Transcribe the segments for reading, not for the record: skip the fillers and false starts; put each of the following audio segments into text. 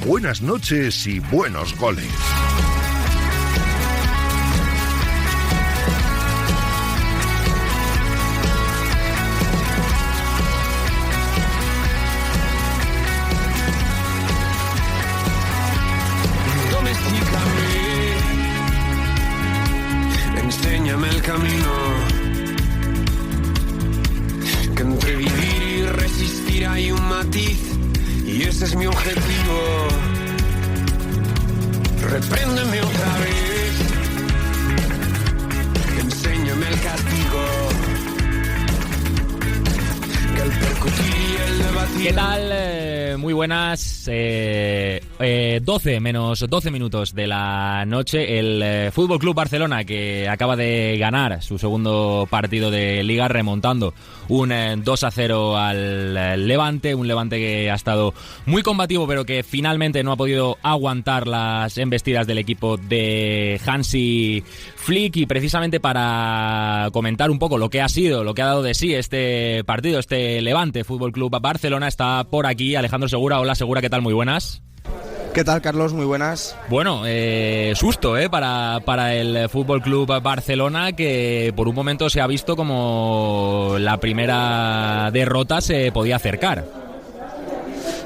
buenas noches y buenos goles. Enséñame el camino, que entre vivir y resistir hay un matiz, y ese es mi objetivo. Repréndeme otra vez, enséñame el castigo, que el percutir y el debatir. ¿Qué tal? Muy buenas. 12 menos 12 minutos de la noche. El Fútbol Club Barcelona, que acaba de ganar su segundo partido de Liga, remontando un 2-0 al Levante. Un Levante que ha estado muy combativo, pero que finalmente no ha podido aguantar las embestidas del equipo de Hansi Flick. Y precisamente para comentar un poco lo que ha sido, lo que ha dado de sí este partido, este Levante Fútbol Club Barcelona, está por aquí Alejandro Segura. Hola Segura, ¿qué tal? Muy buenas. ¿Qué tal, Carlos? Muy buenas. Bueno, susto para el Fútbol Club Barcelona, que por un momento se ha visto como la primera derrota se podía acercar.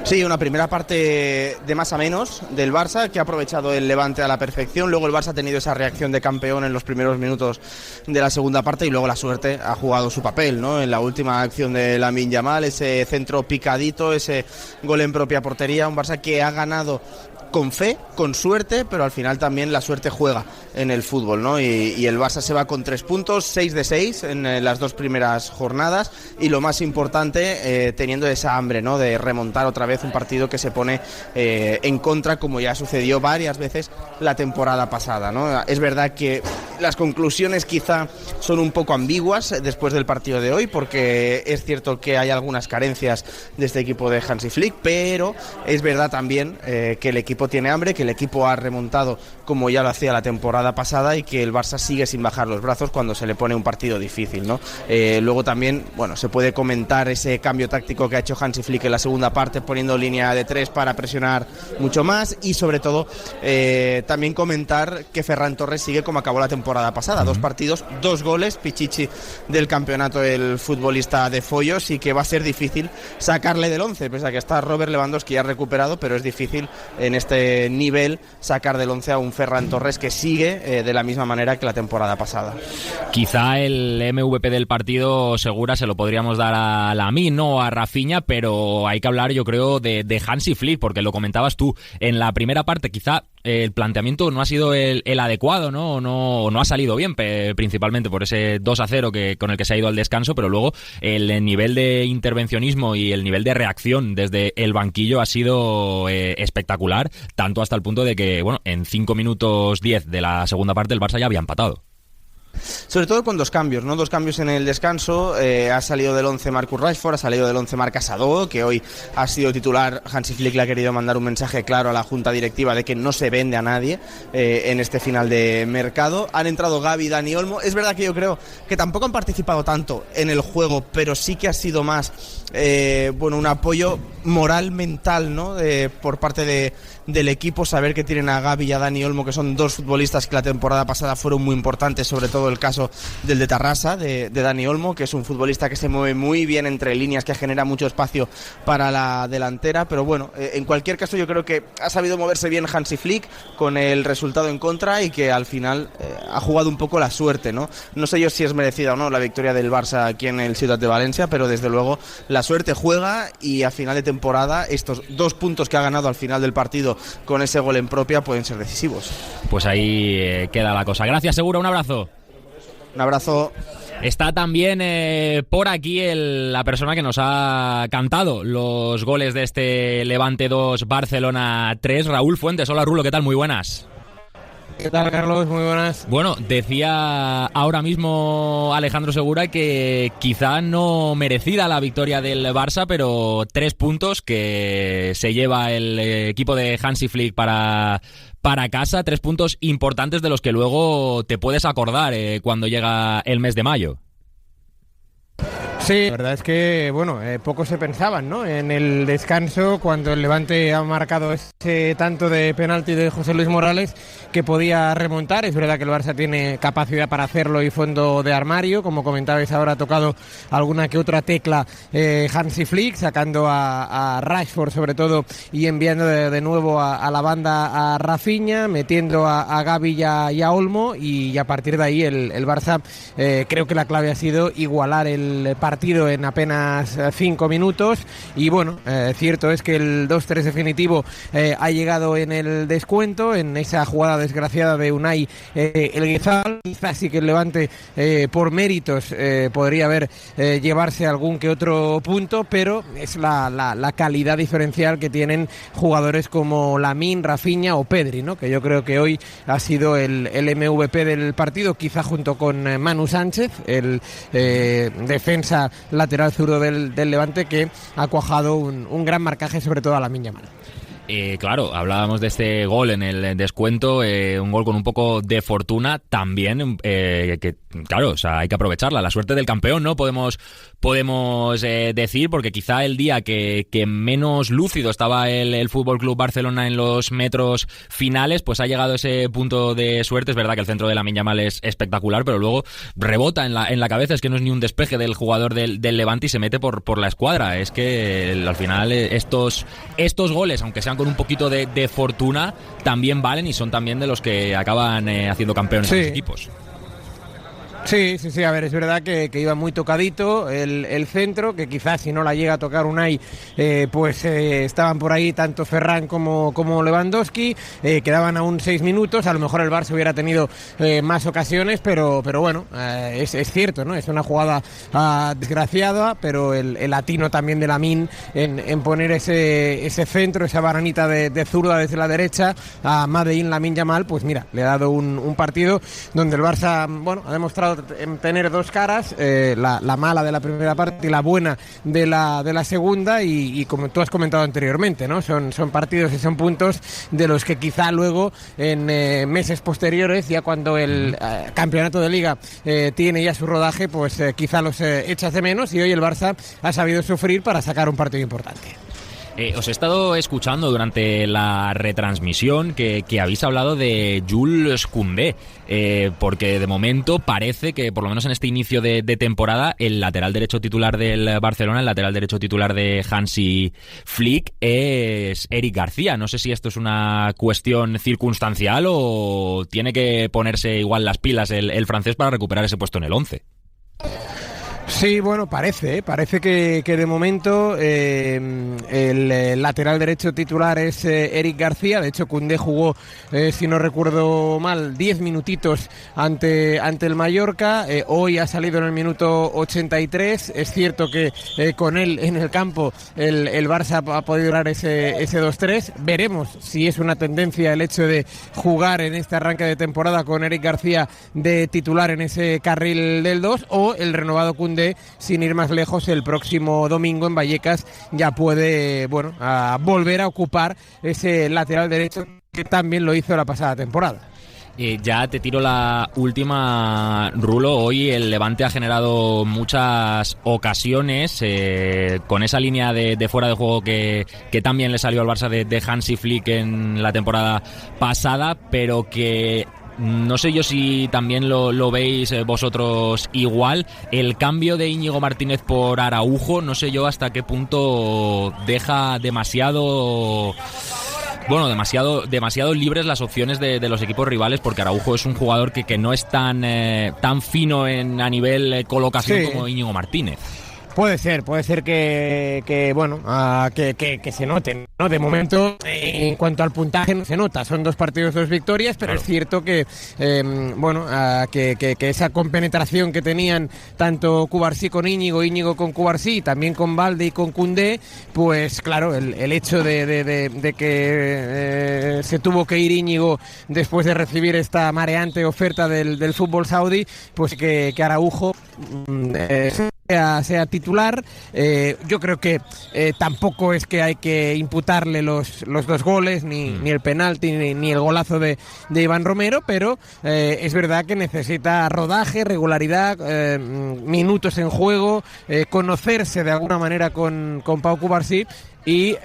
Sí, una primera parte de más a menos del Barça, que ha aprovechado el Levante a la perfección. Luego el Barça ha tenido esa reacción de campeón en los primeros minutos de la segunda parte, y luego la suerte ha jugado su papel, ¿no? En la última acción de Lamine Yamal, ese centro picadito, ese gol en propia portería. Un Barça que ha ganado con fe, con suerte, pero al final también la suerte juega en el fútbol, ¿no? Y el Barça se va con 3 puntos, 6 de 6 en las 2 primeras jornadas, y lo más importante, teniendo esa hambre, ¿no?, de remontar otra vez un partido que se pone en contra, como ya sucedió varias veces la temporada pasada, ¿no? Es verdad que las conclusiones quizá son un poco ambiguas después del partido de hoy, porque es cierto que hay algunas carencias de este equipo de Hansi Flick, pero es verdad también que el equipo tiene hambre, que el equipo ha remontado como ya lo hacía la temporada pasada, y que el Barça sigue sin bajar los brazos cuando se le pone un partido difícil, ¿no? Luego también, bueno, se puede comentar ese cambio táctico que ha hecho Hansi Flick en la segunda parte, poniendo línea de 3 para presionar mucho más, y sobre todo también comentar que Ferran Torres sigue como acabó la temporada pasada, 2 partidos, 2 goles, pichichi del campeonato, el futbolista de Follos, y que va a ser difícil sacarle del 11, pese a que está Robert Lewandowski ya recuperado, pero es difícil en este nivel sacar del 11 a un Ferran Torres que sigue de la misma manera que la temporada pasada. Quizá el MVP del partido, Segura, se lo podríamos dar a Lamine, no a Rafinha, pero hay que hablar, yo creo, de Hansi Flick, porque lo comentabas tú en la primera parte. Quizá el planteamiento no ha sido el adecuado, ¿no? No ha salido bien, principalmente por ese 2-0 con el que se ha ido al descanso, pero luego el nivel de intervencionismo y el nivel de reacción desde el banquillo ha sido espectacular, tanto hasta el punto de que, bueno, en 5 minutos 10 de la segunda parte el Barça ya había empatado. Sobre todo con 2 cambios, ¿no? 2 cambios en el descanso. Ha salido del 11 Marcus Rashford, ha salido del 11 Marc Asado, que hoy ha sido titular. Hansi Flick le ha querido mandar un mensaje claro a la junta directiva de que no se vende a nadie en este final de mercado. Han entrado Gavi y Dani Olmo. Es verdad que yo creo que tampoco han participado tanto en el juego, pero sí que ha sido más un apoyo moral, mental, ¿no? Por parte del equipo, saber que tienen a Gavi y a Dani Olmo, que son 2 futbolistas que la temporada pasada fueron muy importantes, sobre todo el caso del de Tarrasa, de Dani Olmo, que es un futbolista que se mueve muy bien entre líneas, que genera mucho espacio para la delantera. Pero bueno, en cualquier caso yo creo que ha sabido moverse bien Hansi Flick con el resultado en contra, y que al final ha jugado un poco la suerte, ¿no? No sé yo si es merecida o no la victoria del Barça aquí en el Ciudad de Valencia, pero desde luego la suerte juega, y a final de temporada estos 2 puntos que ha ganado al final del partido con ese gol en propia pueden ser decisivos. Pues ahí queda la cosa. Gracias, Segura, un abrazo. Un abrazo. Está también por aquí la persona que nos ha cantado los goles de este Levante 2, Barcelona 3, Raúl Fuentes. Hola, Rulo, ¿qué tal? Muy buenas. ¿Qué tal, Carlos? Muy buenas. Bueno, decía ahora mismo Alejandro Segura que quizá no merecida la victoria del Barça, pero 3 puntos que se lleva el equipo de Hansi Flick para casa, 3 puntos importantes de los que luego te puedes acordar cuando llega el mes de mayo. Sí, la verdad es que, bueno, poco se pensaban, ¿no? En el descanso, cuando el Levante ha marcado ese tanto de penalti de José Luis Morales, que podía remontar. Es verdad que el Barça tiene capacidad para hacerlo y fondo de armario. Como comentabais ahora, ha tocado alguna que otra tecla Hansi Flick, sacando a Rashford sobre todo y enviando de nuevo a la banda a Rafinha, metiendo a Gavi y a Olmo, y a partir de ahí el Barça, creo que la clave ha sido igualar el partido en apenas 5 minutos. Y bueno, cierto es que el 2-3 definitivo ha llegado en el descuento, en esa jugada desgraciada de Unai Elguizal. Quizás sí que el Levante por méritos podría haber llevarse algún que otro punto, pero es la calidad diferencial que tienen jugadores como Lamine, Rafinha o Pedri, ¿no? Que yo creo que hoy ha sido el MVP del partido, quizá junto con Manu Sánchez, el defensa lateral zurdo del Levante, que ha cuajado un gran marcaje, sobre todo a Lamine Yamal. Claro, hablábamos de este gol en el descuento, un gol con un poco de fortuna también, que claro, o sea, hay que aprovecharla, la suerte del campeón, ¿no? Podemos decir, porque quizá el día que menos lúcido estaba el Fútbol Club Barcelona en los metros finales, pues ha llegado ese punto de suerte. Es verdad que el centro de Lamine Yamal es espectacular, pero luego rebota en la cabeza, es que no es ni un despeje del jugador del Levante y se mete por la escuadra. Es que al final estos goles, aunque sean con un poquito de fortuna, también valen y son también de los que acaban haciendo campeones a los equipos. Sí, a ver, es verdad que iba muy tocadito el centro, que quizás si no la llega a tocar Unai, estaban por ahí tanto Ferran como Lewandowski, quedaban aún 6 minutos, a lo mejor el Barça hubiera tenido más ocasiones, pero bueno, es cierto, ¿no? Es una jugada desgraciada, pero el atino también de Lamine en poner ese centro, esa bananita de zurda desde la derecha a Madein Lamine Yamal, pues mira, le ha dado un partido donde el Barça, bueno, ha demostrado tener dos caras, la mala de la primera parte y la buena de la segunda, y como tú has comentado anteriormente, ¿no? Son partidos y son puntos de los que quizá luego en meses posteriores, ya cuando el campeonato de Liga tiene ya su rodaje, pues quizá los echas de menos, y hoy el Barça ha sabido sufrir para sacar un partido importante. Os he estado escuchando durante la retransmisión que habéis hablado de Jules Koundé, porque de momento parece que, por lo menos en este inicio de temporada, el lateral derecho titular del Barcelona, el lateral derecho titular de Hansi Flick, es Eric García. No sé si esto es una cuestión circunstancial o tiene que ponerse igual las pilas el francés para recuperar ese puesto en el 11. Sí, bueno, parece que de momento el lateral derecho titular es Eric García. De hecho, Koundé jugó, si no recuerdo mal, 10 minutitos ante el Mallorca. Hoy ha salido en el minuto 83. Es cierto que con él en el campo el Barça ha podido durar ese 2-3. Veremos si es una tendencia el hecho de jugar en este arranque de temporada con Eric García de titular en ese carril del 2, o el renovado Koundé, sin ir más lejos, el próximo domingo en Vallecas ya puede volver a ocupar ese lateral derecho que también lo hizo la pasada temporada. Ya te tiro la última, Rulo. Hoy el Levante ha generado muchas ocasiones con esa línea de fuera de juego que también le salió al Barça de Hansi Flick en la temporada pasada, pero que no sé yo si también lo veis vosotros igual. El cambio de Íñigo Martínez por Araujo, no sé yo hasta qué punto deja demasiado libres las opciones de los equipos rivales, porque Araujo es un jugador que no es tan fino a nivel colocación como Íñigo Martínez. Puede ser que se noten, ¿no? De momento, en cuanto al puntaje, no se nota. Son 2 partidos, 2 victorias, pero claro, es cierto que esa compenetración que tenían tanto Cubarsí con Íñigo con Cubarsí, también con Balde y con Koundé, pues claro, el hecho de que se tuvo que ir Íñigo después de recibir esta mareante oferta del fútbol saudí, pues que Araujo sea titular. Yo creo que tampoco es que hay que imputarle los 2 goles, ni el penalti, ni el golazo de Iván Romero, pero es verdad que necesita rodaje, regularidad, minutos en juego, conocerse de alguna manera con Pau Cubarsí. Y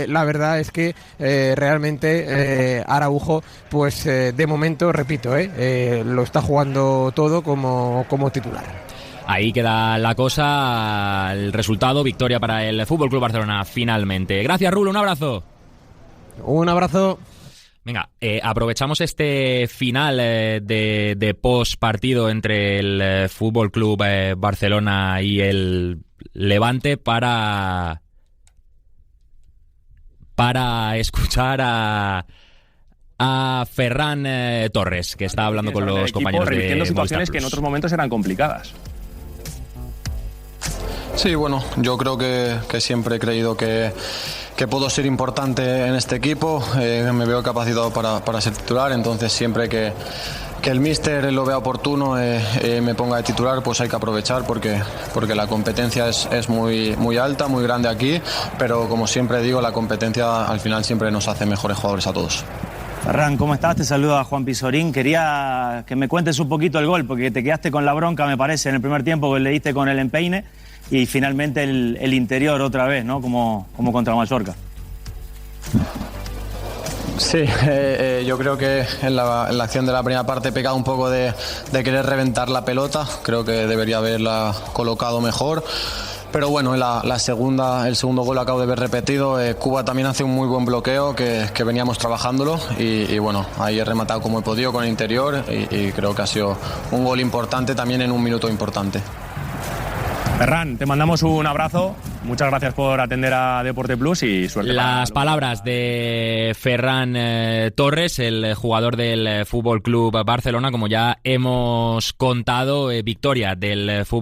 la verdad es que realmente Araujo, pues de momento, repito, lo está jugando todo como titular. Ahí queda la cosa, el resultado, victoria para el FC Barcelona finalmente. Gracias, Rulo, un abrazo. Un abrazo. Venga, aprovechamos este final de post partido entre el FC Barcelona y el Levante para escuchar a Ferran Torres, que está hablando con los compañeros de revirtiendo situaciones Movistar que en Plus. otros momentos eran complicadas. Sí, bueno, yo creo que siempre he creído que puedo ser importante en este equipo, me veo capacitado para ser titular, entonces siempre que el míster lo vea oportuno me ponga de titular, pues hay que aprovechar porque la competencia es muy alta, muy grande aquí, pero como siempre digo, la competencia al final siempre nos hace mejores jugadores a todos. Ferran, ¿cómo estás? Te saluda Juan Pizorín. Quería que me cuentes un poquito el gol, porque te quedaste con la bronca, me parece, en el primer tiempo que le diste con el empeine y finalmente el interior otra vez, ¿no? Como contra Mallorca. Sí, yo creo que en la acción de la primera parte he pecado un poco de querer reventar la pelota, creo que debería haberla colocado mejor. Pero bueno, el segundo gol lo acabo de ver repetido. Cuba también hace un muy buen bloqueo que veníamos trabajándolo y bueno, ahí he rematado como he podido con el interior y creo que ha sido un gol importante también en un minuto importante. Ferran, te mandamos un abrazo. Muchas gracias por atender a Deporte Plus y suerte. Las palabras de Ferran Torres, el jugador del FC Barcelona, como ya hemos contado, victoria del FC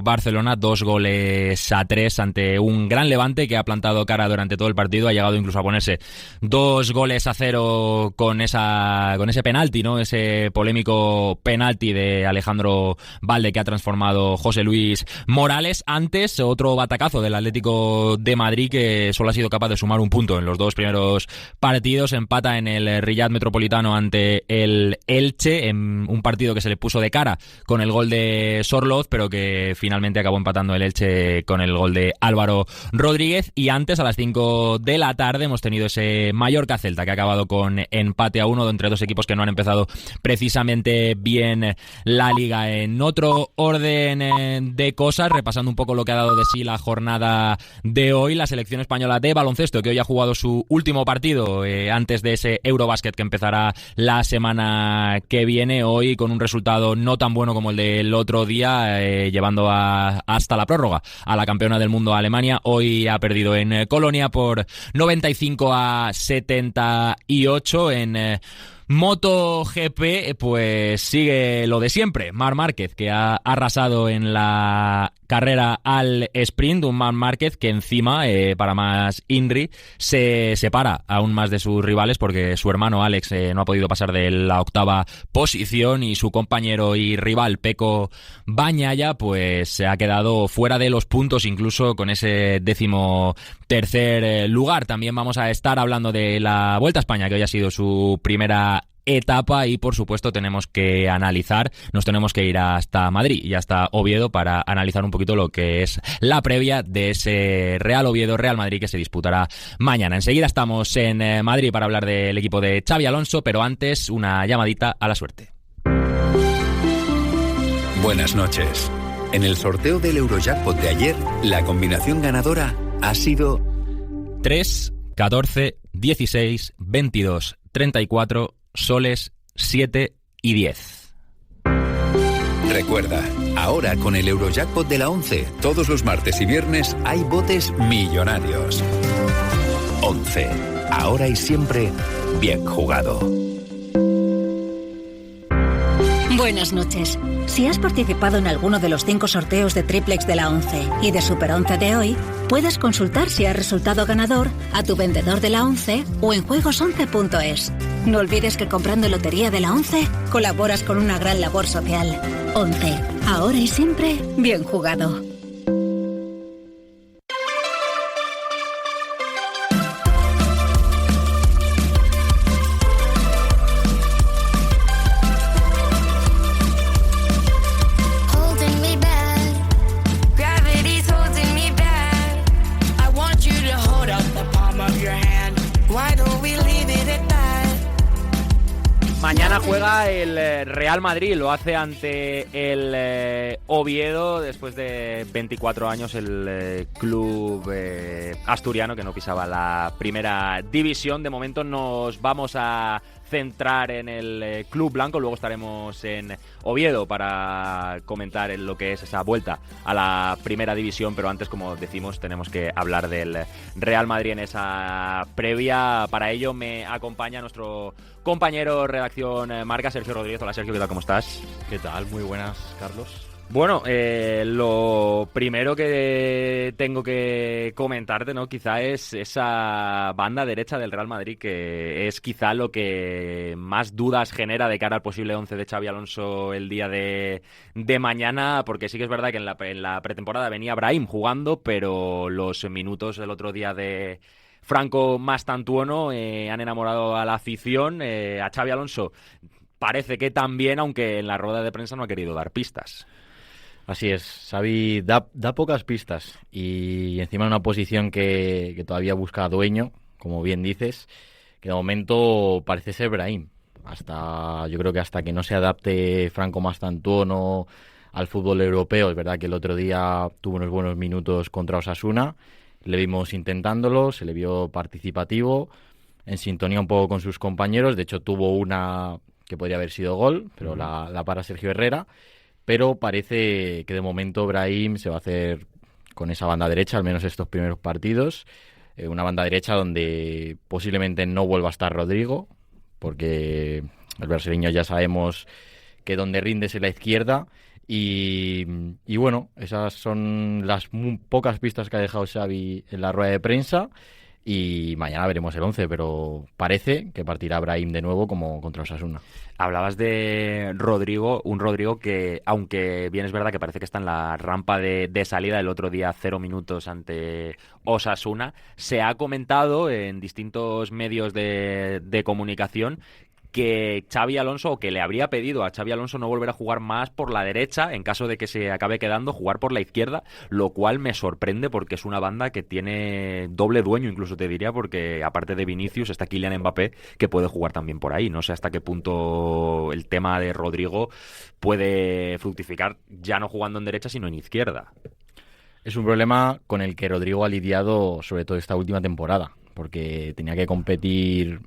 Barcelona, 2-3 ante un gran Levante que ha plantado cara durante todo el partido, ha llegado incluso a ponerse 2-0 con ese penalti, ¿no? Ese polémico penalti de Alejandro Valde que ha transformado José Luis Morales. Antes, otro batacazo del Atlético de Madrid que solo ha sido capaz de sumar un punto en los 2 primeros partidos, empata en el Riyad Metropolitano ante el Elche, en un partido que se le puso de cara con el gol de Sorloz, pero que finalmente acabó empatando el Elche con el gol de Álvaro Rodríguez. Y antes, a las 5 de la tarde, hemos tenido ese Mallorca-Celta que ha acabado con empate a 1 entre 2 equipos que no han empezado precisamente bien la liga. En otro orden de cosas, repasando un poco lo que ha dado de sí la jornada de hoy, la selección española de baloncesto, que hoy ha jugado su último partido antes de ese Eurobasket que empezará la semana que viene, hoy con un resultado no tan bueno como el del otro día, llevando hasta la prórroga a la campeona del mundo Alemania. Hoy ha perdido en Colonia por 95-78. En MotoGP, pues sigue lo de siempre. Marc Márquez, que ha arrasado en la carrera al sprint, un Marc Márquez que encima, para más INRI, se separa aún más de sus rivales porque su hermano Alex no ha podido pasar de la 8ª posición y su compañero y rival Pecco Bagnaia pues se ha quedado fuera de los puntos, incluso con ese 13º lugar. También vamos a estar hablando de la Vuelta a España, que hoy ha sido su primera etapa y por supuesto nos tenemos que ir hasta Madrid y hasta Oviedo para analizar un poquito lo que es la previa de ese Real Oviedo-Real Madrid que se disputará mañana. Enseguida estamos en Madrid para hablar del equipo de Xabi Alonso, pero antes una llamadita a la suerte. Buenas noches. En el sorteo del Eurojackpot de ayer, la combinación ganadora ha sido 3, 14, 16, 22, 34, soles, 7 y 10. Recuerda, ahora con el Eurojackpot de la 11, todos los martes y viernes hay botes millonarios. 11. Ahora y siempre, bien jugado. Buenas noches. Si has participado en alguno de los 5 sorteos de Triplex de la 11 y de Super 11 de hoy, puedes consultar si has resultado ganador a tu vendedor de la 11 o en juegos11.es. No olvides que comprando lotería de la 11 colaboras con una gran labor social. 11. Ahora y siempre, bien jugado. Mañana juega el Real Madrid, lo hace ante el Oviedo después de 24 años, el club asturiano que no pisaba la primera división. De momento nos vamos a centrar en el club blanco, luego estaremos en Oviedo para comentar en lo que es esa vuelta a la primera división, pero antes, como decimos, tenemos que hablar del Real Madrid en esa previa. Para ello me acompaña nuestro compañero redacción Marca, Sergio Rodríguez. Hola Sergio, ¿qué tal? ¿Cómo estás? ¿Qué tal? Muy buenas, Carlos. Bueno, lo primero que tengo que comentarte, ¿no? Quizá es esa banda derecha del Real Madrid, que es quizá lo que más dudas genera de cara al posible 11 de Xabi Alonso el día de mañana, porque sí que es verdad que en la pretemporada venía Brahim jugando, pero los minutos del otro día de Franco Mastantuono han enamorado a la afición. A Xabi Alonso parece que también, aunque en la rueda de prensa no ha querido dar pistas. Así es, Xavi da pocas pistas y encima en una posición que todavía busca dueño, como bien dices, que de momento parece ser Brahim. Yo creo que hasta que no se adapte Franco Mastantuono al fútbol europeo. Es verdad que el otro día tuvo unos buenos minutos contra Osasuna, le vimos intentándolo, se le vio participativo, en sintonía un poco con sus compañeros. De hecho tuvo una que podría haber sido gol, pero la para Sergio Herrera. Pero parece que de momento Brahim se va a hacer con esa banda derecha, al menos estos primeros partidos. Una banda derecha donde posiblemente no vuelva a estar Rodrigo, porque el brasileño ya sabemos que donde rinde es en la izquierda. Y bueno, esas son las pocas pistas que ha dejado Xavi en la rueda de prensa. Y mañana veremos el 11, pero parece que partirá Brahim de nuevo como contra Osasuna. Hablabas de Rodrigo, un Rodrigo que, aunque bien es verdad que parece que está en la rampa de salida, el otro día 0 minutos ante Osasuna, se ha comentado en distintos medios de comunicación que Xabi Alonso, o que le habría pedido a Xabi Alonso no volver a jugar más por la derecha, en caso de que se acabe quedando, jugar por la izquierda, lo cual me sorprende porque es una banda que tiene doble dueño, incluso te diría, porque aparte de Vinicius está Kylian Mbappé, que puede jugar también por ahí. No sé hasta qué punto el tema de Rodrigo puede fructificar ya no jugando en derecha, sino en izquierda. Es un problema con el que Rodrigo ha lidiado sobre todo esta última temporada, porque tenía que competir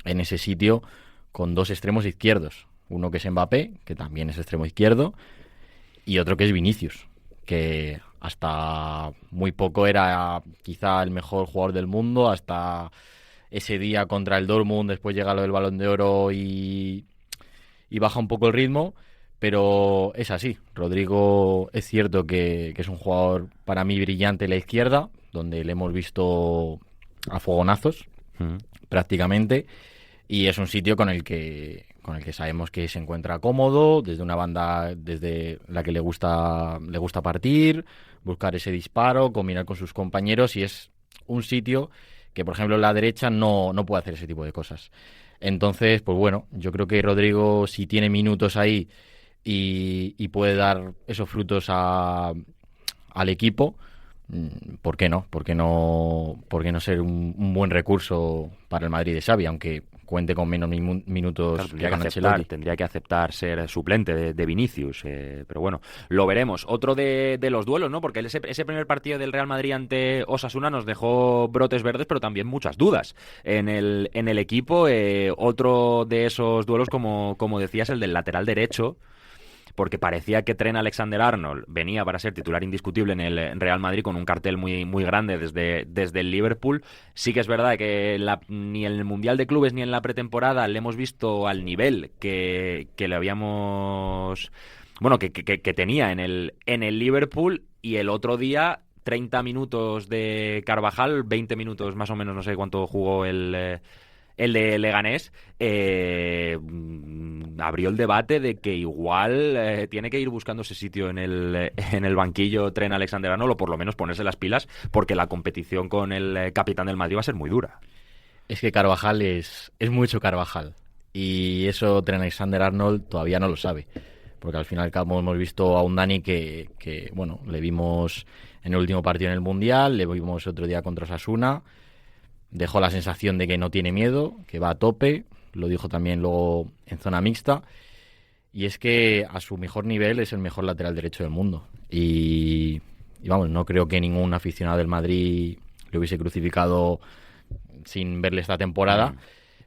en ese sitio con dos extremos izquierdos. Uno que es Mbappé, que también es extremo izquierdo, y otro que es Vinicius, que hasta muy poco era quizá el mejor jugador del mundo, hasta ese día contra el Dortmund. Después llega lo del Balón de Oro y baja un poco el ritmo, pero es así. Rodrigo es cierto que es un jugador para mí brillante en la izquierda, donde le hemos visto a fogonazos prácticamente. Y es un sitio con el que sabemos que se encuentra cómodo, desde una banda desde la que le gusta partir, buscar ese disparo, combinar con sus compañeros, y es un sitio que, por ejemplo, en la derecha no puede hacer ese tipo de cosas. Entonces, pues bueno, yo creo que Rodrigo, si tiene minutos ahí y puede dar esos frutos al equipo, ¿por qué no? ¿Por qué no ser un buen recurso para el Madrid de Xavi, aunque cuente con menos minutos? Claro, tendría que aceptar ser suplente de Vinicius, pero bueno, lo veremos. Otro de los duelos, ¿no? Porque ese primer partido del Real Madrid ante Osasuna nos dejó brotes verdes, pero también muchas dudas en el equipo. Otro de esos duelos, como decías, el del lateral derecho, porque parecía que Trent Alexander-Arnold venía para ser titular indiscutible en el Real Madrid, con un cartel muy, muy grande desde el Liverpool. Sí que es verdad que ni en el Mundial de Clubes ni en la pretemporada le hemos visto al nivel que le habíamos... Bueno, que tenía en el Liverpool, y el otro día 30 minutos de Carvajal, 20 minutos más o menos, no sé cuánto jugó el de Leganés, abrió el debate de que igual tiene que ir buscando ese sitio en el banquillo Trent Alexander-Arnold, o por lo menos ponerse las pilas, porque la competición con el capitán del Madrid va a ser muy dura. Es que Carvajal es mucho Carvajal, y eso Trent Alexander-Arnold todavía no lo sabe, porque al final hemos visto a un Dani que bueno, le vimos en el último partido en el Mundial, le vimos otro día contra Osasuna. dejó la sensación de que no tiene miedo, que va a tope, lo dijo también luego en zona mixta, y es que a su mejor nivel es el mejor lateral derecho del mundo. Y vamos, no creo que ningún aficionado del Madrid le hubiese crucificado sin verle esta temporada.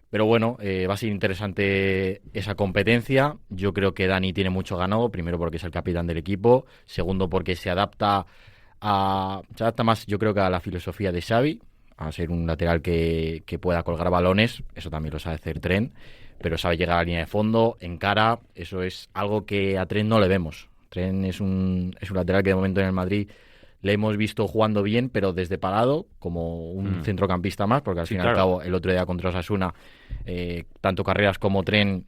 Pero bueno, va a ser interesante esa competencia. Yo creo que Dani tiene mucho ganado, primero porque es el capitán del equipo, segundo porque se adapta más, yo creo, que a la filosofía de Xavi, a ser un lateral que pueda colgar balones. Eso también lo sabe hacer Trent, pero sabe llegar a la línea de fondo, encara. Eso es algo que a Trent no le vemos. Trent es un lateral que de momento en el Madrid le hemos visto jugando bien, pero desde parado, como un centrocampista más, porque al fin y al cabo, el otro día contra Osasuna, tanto Carreras como Trent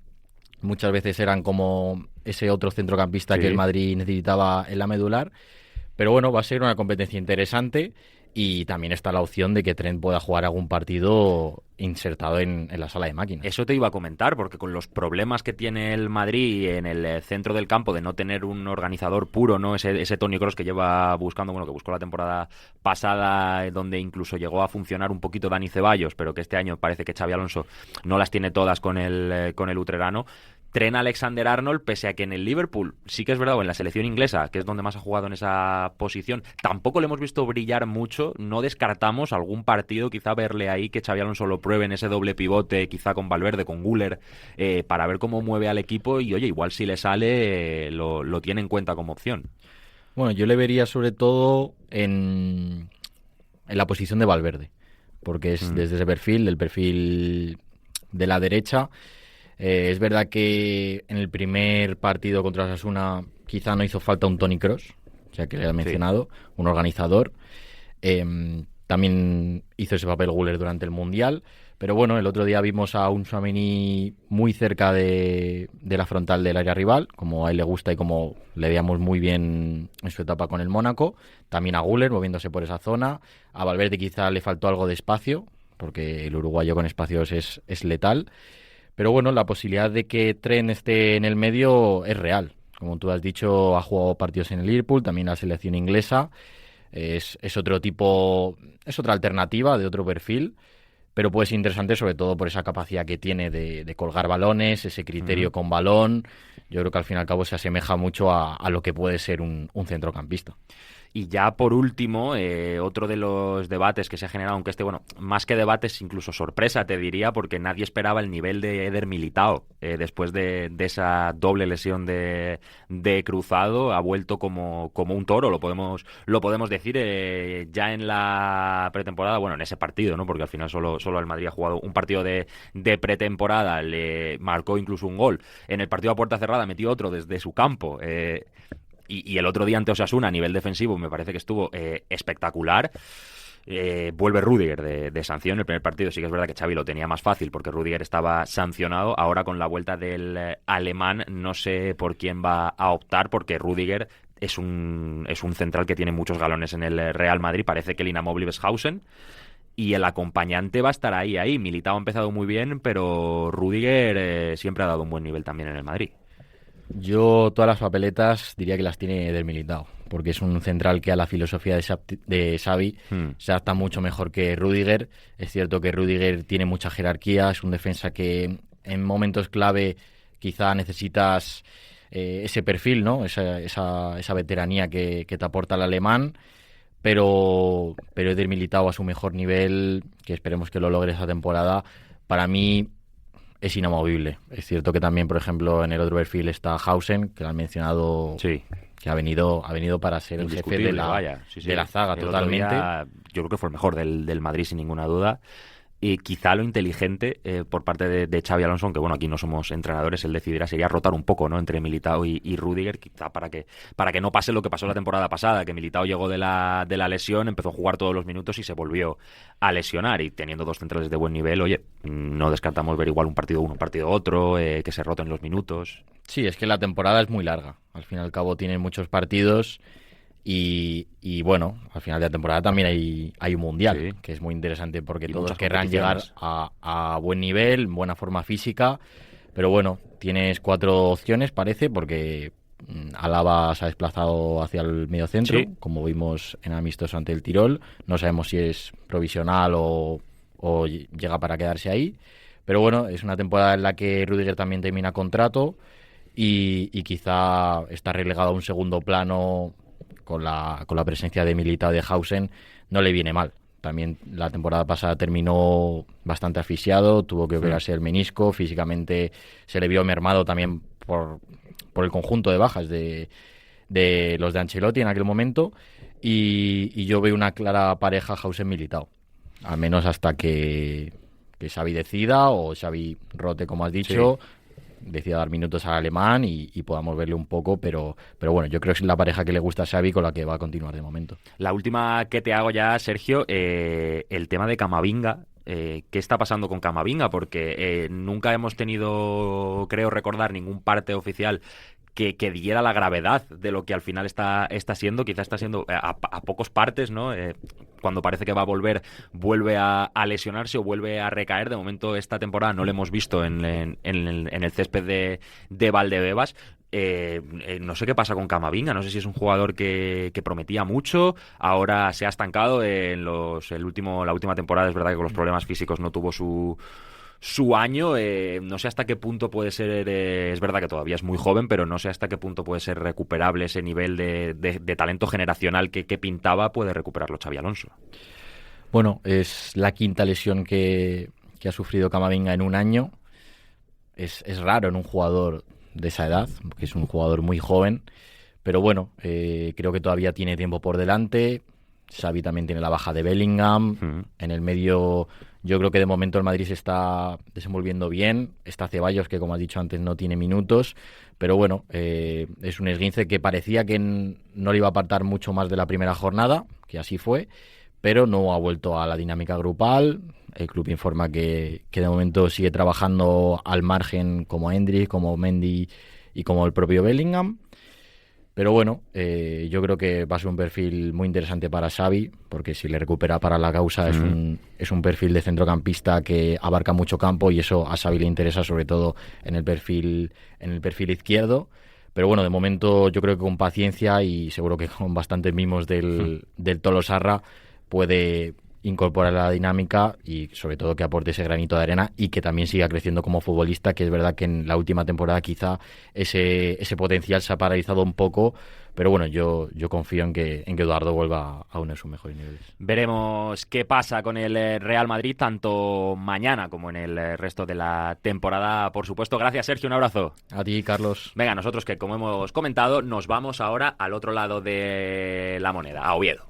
muchas veces eran como ese otro centrocampista que el Madrid necesitaba en la medular. Pero bueno, va a ser una competencia interesante, y también está la opción de que Trent pueda jugar algún partido insertado en la sala de máquinas. Eso te iba a comentar, porque con los problemas que tiene el Madrid en el centro del campo de no tener un organizador puro, ¿no? Ese Toni Kroos que lleva buscando, bueno, que buscó la temporada pasada, donde incluso llegó a funcionar un poquito Dani Ceballos, pero que este año parece que Xabi Alonso no las tiene todas con el utrerano. Trent Alexander-Arnold, pese a que en el Liverpool sí que es verdad, o en la selección inglesa, que es donde más ha jugado en esa posición, tampoco le hemos visto brillar mucho. No descartamos algún partido, quizá verle ahí, que Xabi Alonso lo pruebe en ese doble pivote, quizá con Valverde, con Güler, para ver cómo mueve al equipo, y oye, igual si le sale, lo tiene en cuenta como opción. Bueno, yo le vería sobre todo en la posición de Valverde, porque es desde ese perfil, del perfil de la derecha. Es verdad que en el primer partido contra Osasuna quizá no hizo falta un Toni Kroos, ya que le he mencionado, un organizador. También hizo ese papel Güler durante el Mundial, pero bueno, el otro día vimos a un Tchouaméni muy cerca de la frontal del área rival, como a él le gusta y como le veíamos muy bien en su etapa con el Mónaco. También a Güler moviéndose por esa zona. A Valverde quizá le faltó algo de espacio, porque el uruguayo con espacios es letal. Pero bueno, la posibilidad de que Trent esté en el medio es real. Como tú has dicho, ha jugado partidos en el Liverpool, también la selección inglesa. Es otro tipo, es otra alternativa de otro perfil, pero puede ser interesante sobre todo por esa capacidad que tiene de colgar balones, ese criterio con balón. Yo creo que al fin y al cabo se asemeja mucho a lo que puede ser un centrocampista. Y ya por último, otro de los debates que se ha generado, aunque bueno, más que debates, incluso sorpresa te diría, porque nadie esperaba el nivel de Eder Militao después de esa doble lesión de cruzado. Ha vuelto como un toro, lo podemos decir, ya en la pretemporada, bueno, en ese partido, ¿no? Porque al final solo el Madrid ha jugado un partido de pretemporada, le marcó incluso un gol. En el partido a puerta cerrada metió otro desde su campo. Y el otro día ante Osasuna, a nivel defensivo, me parece que estuvo espectacular. Vuelve Rüdiger de sanción. El primer partido sí que es verdad que Xavi lo tenía más fácil porque Rüdiger estaba sancionado. Ahora con la vuelta del alemán no sé por quién va a optar, porque Rüdiger es un central que tiene muchos galones en el Real Madrid. Parece que el inamovible es Hausen. Y el acompañante va a estar ahí. Militao ha empezado muy bien, pero Rüdiger siempre ha dado un buen nivel también en el Madrid. Yo todas las papeletas diría que las tiene del Militao, porque es un central que a la filosofía de Xavi se adapta mucho mejor que Rüdiger. Es cierto que Rüdiger tiene mucha jerarquía, es un defensa que en momentos clave quizá necesitas ese perfil, ¿no? Esa veteranía que te aporta el alemán, pero del Militao a su mejor nivel, que esperemos que lo logre esa temporada, para mí es inamovible. Es cierto que también, por ejemplo, en el otro perfil está Hausen, que lo han mencionado, que ha venido para ser el jefe de la zaga totalmente. Yo creo que fue el mejor del Madrid, sin ninguna duda. Y quizá lo inteligente por parte de Xabi Alonso, aunque bueno, aquí no somos entrenadores, él decidirá, sería rotar un poco, ¿no?, entre Militao y Rüdiger, quizá para que no pase lo que pasó la temporada pasada, que Militao llegó de la lesión, empezó a jugar todos los minutos y se volvió a lesionar. Y teniendo dos centrales de buen nivel, oye, no descartamos ver igual un partido uno, un partido otro, que se roten los minutos. Sí, es que la temporada es muy larga. Al fin y al cabo tienen muchos partidos. Y bueno, al final de la temporada también hay un mundial, que es muy interesante porque todos querrán llegar a buen nivel, buena forma física, pero bueno, tienes 4 opciones parece, porque Alaba se ha desplazado hacia el mediocentro, como vimos en amistoso ante el Tirol. No sabemos si es provisional o o llega para quedarse ahí. Pero bueno, es una temporada en la que Rüdiger también termina contrato y quizá está relegado a un segundo plano con la presencia de Militao, de Hausen, no le viene mal. También la temporada pasada terminó bastante asfixiado, tuvo que operarse el menisco, físicamente se le vio mermado también por el conjunto de bajas de los de Ancelotti en aquel momento, y yo veo una clara pareja Hausen-Militao, al menos hasta que Xavi decida, o Xavi rote, como has dicho, decida dar minutos al alemán y podamos verle un poco, pero bueno, yo creo que es la pareja que le gusta a Xavi, con la que va a continuar de momento. La última que te hago ya, Sergio, el tema de Camavinga. ¿Qué está pasando con Camavinga? Porque nunca hemos tenido, creo recordar, ningún parte oficial que diera la gravedad de lo que al final está siendo. Quizá está siendo a pocos partes, ¿no? Cuando parece que va a volver, vuelve a lesionarse o vuelve a recaer. De momento, esta temporada no lo hemos visto en el césped de Valdebebas. No sé qué pasa con Camavinga, no sé si es un jugador que prometía mucho, ahora se ha estancado en la última temporada. Es verdad que con los problemas físicos no tuvo su año, no sé hasta qué punto puede ser, es verdad que todavía es muy joven, pero no sé hasta qué punto puede ser recuperable ese nivel de talento generacional que pintaba, puede recuperarlo Xabi Alonso. Bueno, es la quinta lesión que ha sufrido Camavinga en un año. Es raro en un jugador de esa edad, porque es un jugador muy joven, pero bueno, creo que todavía tiene tiempo por delante. Xavi también tiene la baja de Bellingham. En el medio, yo creo que de momento el Madrid se está desenvolviendo bien. Está Ceballos, que como has dicho antes no tiene minutos, pero bueno, es un esguince que parecía que no le iba a apartar mucho más de la primera jornada, que así fue, pero no ha vuelto a la dinámica grupal. El club informa que de momento sigue trabajando al margen, como Endrick, como Mendy y como el propio Bellingham. Pero bueno, yo creo que va a ser un perfil muy interesante para Xavi, porque si le recupera para la causa es un perfil de centrocampista que abarca mucho campo, y eso a Xavi le interesa, sobre todo en el perfil izquierdo. Pero bueno, de momento yo creo que con paciencia y seguro que con bastantes mimos del Tolosarra puede incorporar la dinámica y sobre todo que aporte ese granito de arena y que también siga creciendo como futbolista, que es verdad que en la última temporada quizá ese potencial se ha paralizado un poco, pero bueno, yo confío en que Eduardo vuelva a uno de sus mejores niveles. Veremos qué pasa con el Real Madrid tanto mañana como en el resto de la temporada, por supuesto. Gracias, Sergio, un abrazo. A ti, Carlos. Venga, nosotros que como hemos comentado nos vamos ahora al otro lado de la moneda, a Oviedo.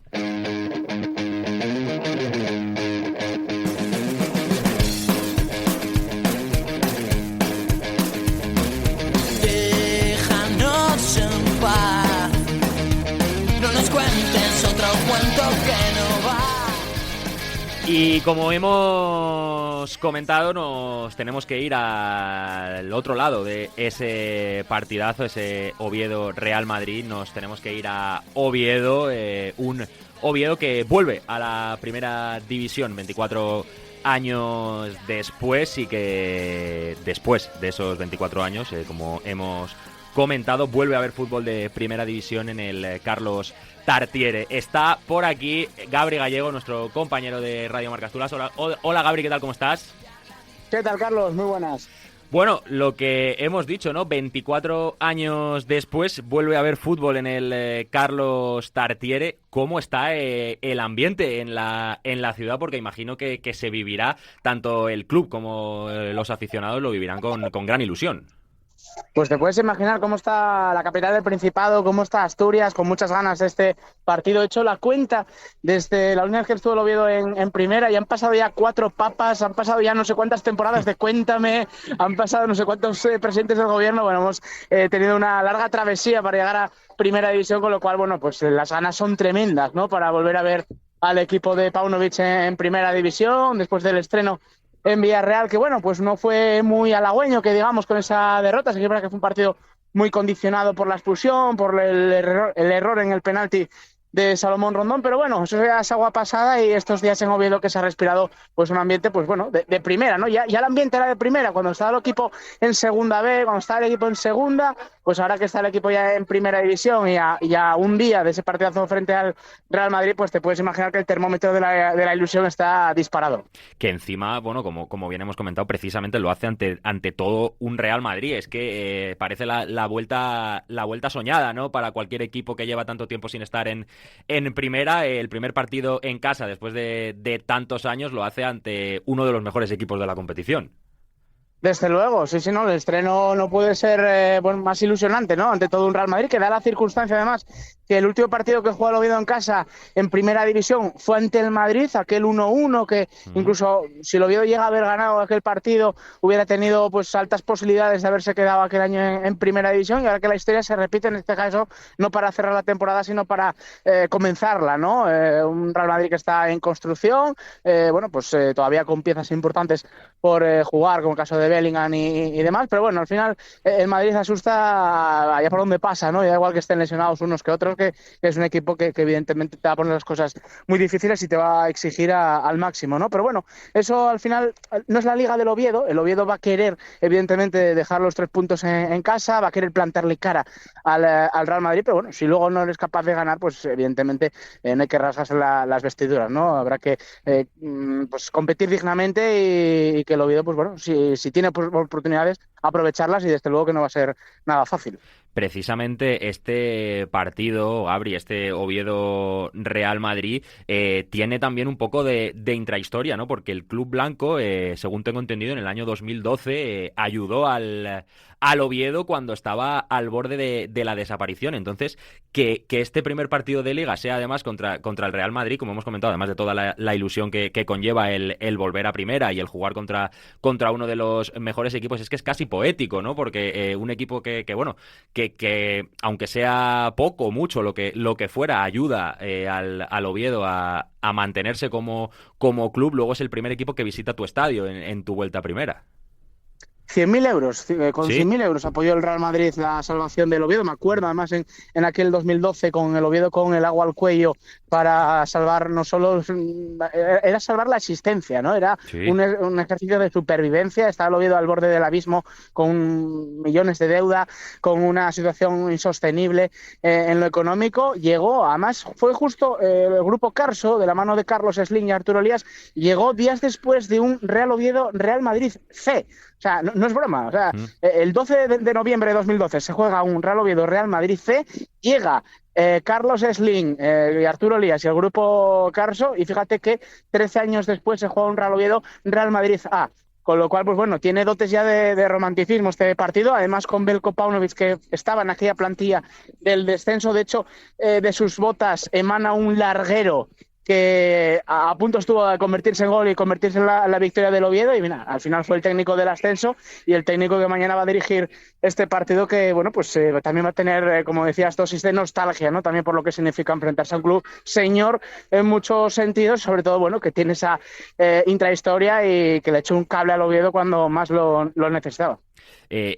No nos cuentes otro cuento que no va. Y como hemos comentado, nos tenemos que ir al otro lado de ese partidazo, ese Oviedo-Real Madrid. Nos tenemos que ir a Oviedo, un Oviedo que vuelve a la primera división 24 años después, y que después de esos 24 años, como hemos comentado, vuelve a haber fútbol de primera división en el Carlos Tartiere. Está por aquí Gabri Gallego, nuestro compañero de Radio Marca Asturias. Hola Gabri, ¿qué tal? ¿Cómo estás? ¿Qué tal, Carlos? Muy buenas. Bueno, lo que hemos dicho, ¿no? 24 años después vuelve a haber fútbol en el Carlos Tartiere. ¿Cómo está el ambiente en la ciudad? Porque imagino que se vivirá, tanto el club como los aficionados lo vivirán con gran ilusión. Pues te puedes imaginar cómo está la capital del Principado, cómo está Asturias, con muchas ganas de este partido. He hecho la cuenta desde la última vez que estuvo el Oviedo en primera y han pasado ya 4 papas, han pasado ya no sé cuántas temporadas de Cuéntame, han pasado no sé cuántos presidentes del gobierno. Bueno, hemos tenido una larga travesía para llegar a primera división, con lo cual, bueno, pues las ganas son tremendas, ¿no? Para volver a ver al equipo de Paunovic en primera división, después del estreno en Villarreal, que bueno, pues no fue muy halagüeño, que digamos, con esa derrota. Sí que es verdad que fue un partido muy condicionado por la expulsión, por el error en el penalti de Salomón Rondón, pero bueno, eso ya es agua pasada y estos días en Oviedo que se ha respirado pues un ambiente pues bueno, de primera, ¿no? Ya el ambiente era de primera cuando estaba el equipo en segunda B, cuando estaba el equipo en segunda, pues ahora que está el equipo ya en primera división y a un día de ese partidazo frente al Real Madrid, pues te puedes imaginar que el termómetro de la ilusión está disparado. Que encima, bueno, como bien hemos comentado, precisamente lo hace ante todo un Real Madrid. Es que parece la vuelta soñada, ¿no? Para cualquier equipo que lleva tanto tiempo sin estar en primera. El primer partido en casa después de tantos años lo hace ante uno de los mejores equipos de la competición. Desde luego, sí, no, el estreno no puede ser más ilusionante, ¿no? Ante todo un Real Madrid que da la circunstancia, además, que el último partido que jugó el Oviedo en casa en primera división fue ante el Madrid, aquel 1-1 que incluso si el Oviedo llega a haber ganado aquel partido hubiera tenido pues altas posibilidades de haberse quedado aquel año en primera división, y ahora que la historia se repite en este caso no para cerrar la temporada sino para comenzarla, ¿no? Un Real Madrid que está en construcción, todavía con piezas importantes por jugar, como el caso de Bellingham y demás, pero bueno, al final el Madrid asusta allá por donde pasa, ¿no? Y da igual que estén lesionados unos que otros, que es un equipo que evidentemente te va a poner las cosas muy difíciles y te va a exigir al máximo, ¿no? Pero bueno, eso al final no es la liga del Oviedo. El Oviedo va a querer evidentemente dejar los 3 puntos en casa, va a querer plantarle cara al Real Madrid, pero bueno, si luego no eres capaz de ganar, pues evidentemente no hay que rasgarse las vestiduras, ¿no? Habrá que pues competir dignamente y que el Oviedo, pues bueno, si tiene oportunidades, aprovecharlas, y desde luego que no va a ser nada fácil. Precisamente este partido, Gabri, este Oviedo-Real Madrid, tiene también un poco de intrahistoria, ¿no? Porque el Club Blanco, según tengo entendido, en el año 2012 ayudó al Oviedo cuando estaba al borde de la desaparición. Entonces, que este primer partido de Liga sea además contra el Real Madrid, como hemos comentado, además de toda la ilusión que conlleva el volver a primera y el jugar contra uno de los mejores equipos, es que es casi poético, ¿no? Porque un equipo que aunque sea poco o mucho lo que fuera, ayuda al Oviedo a mantenerse como club, luego es el primer equipo que visita tu estadio en tu vuelta a primera. 100.000 euros, con ¿Sí? 100.000 euros apoyó el Real Madrid la salvación del Oviedo. Me acuerdo además en aquel 2012 con el Oviedo con el agua al cuello para salvar, no solo era salvar la existencia, ¿no? Era Sí. un ejercicio de supervivencia. Estaba el Oviedo al borde del abismo con millones de deuda, con una situación insostenible en lo económico. Llegó, además fue justo el grupo Carso, de la mano de Carlos Slim y Arturo Elías, llegó días después de un Real Oviedo Real Madrid C. O sea, no es broma. O sea, el 12 de noviembre de 2012 se juega un Real Oviedo Real Madrid C, llega Carlos Slim y Arturo Elías y el grupo Carso, y fíjate que 13 años después se juega un Real Oviedo Real Madrid A. Con lo cual, pues bueno, tiene dotes ya de romanticismo este partido, además con Belko Paunovic, que estaba en aquella plantilla del descenso. De hecho, de sus botas emana un larguero que a punto estuvo de convertirse en gol y convertirse en la victoria del Oviedo, y mira, al final fue el técnico del ascenso y el técnico que mañana va a dirigir este partido, que bueno, pues también va a tener, como decías, dosis de nostalgia, ¿no? También por lo que significa enfrentarse a un club señor en muchos sentidos, sobre todo, bueno, que tiene esa intrahistoria y que le echó un cable al Oviedo cuando más lo necesitaba.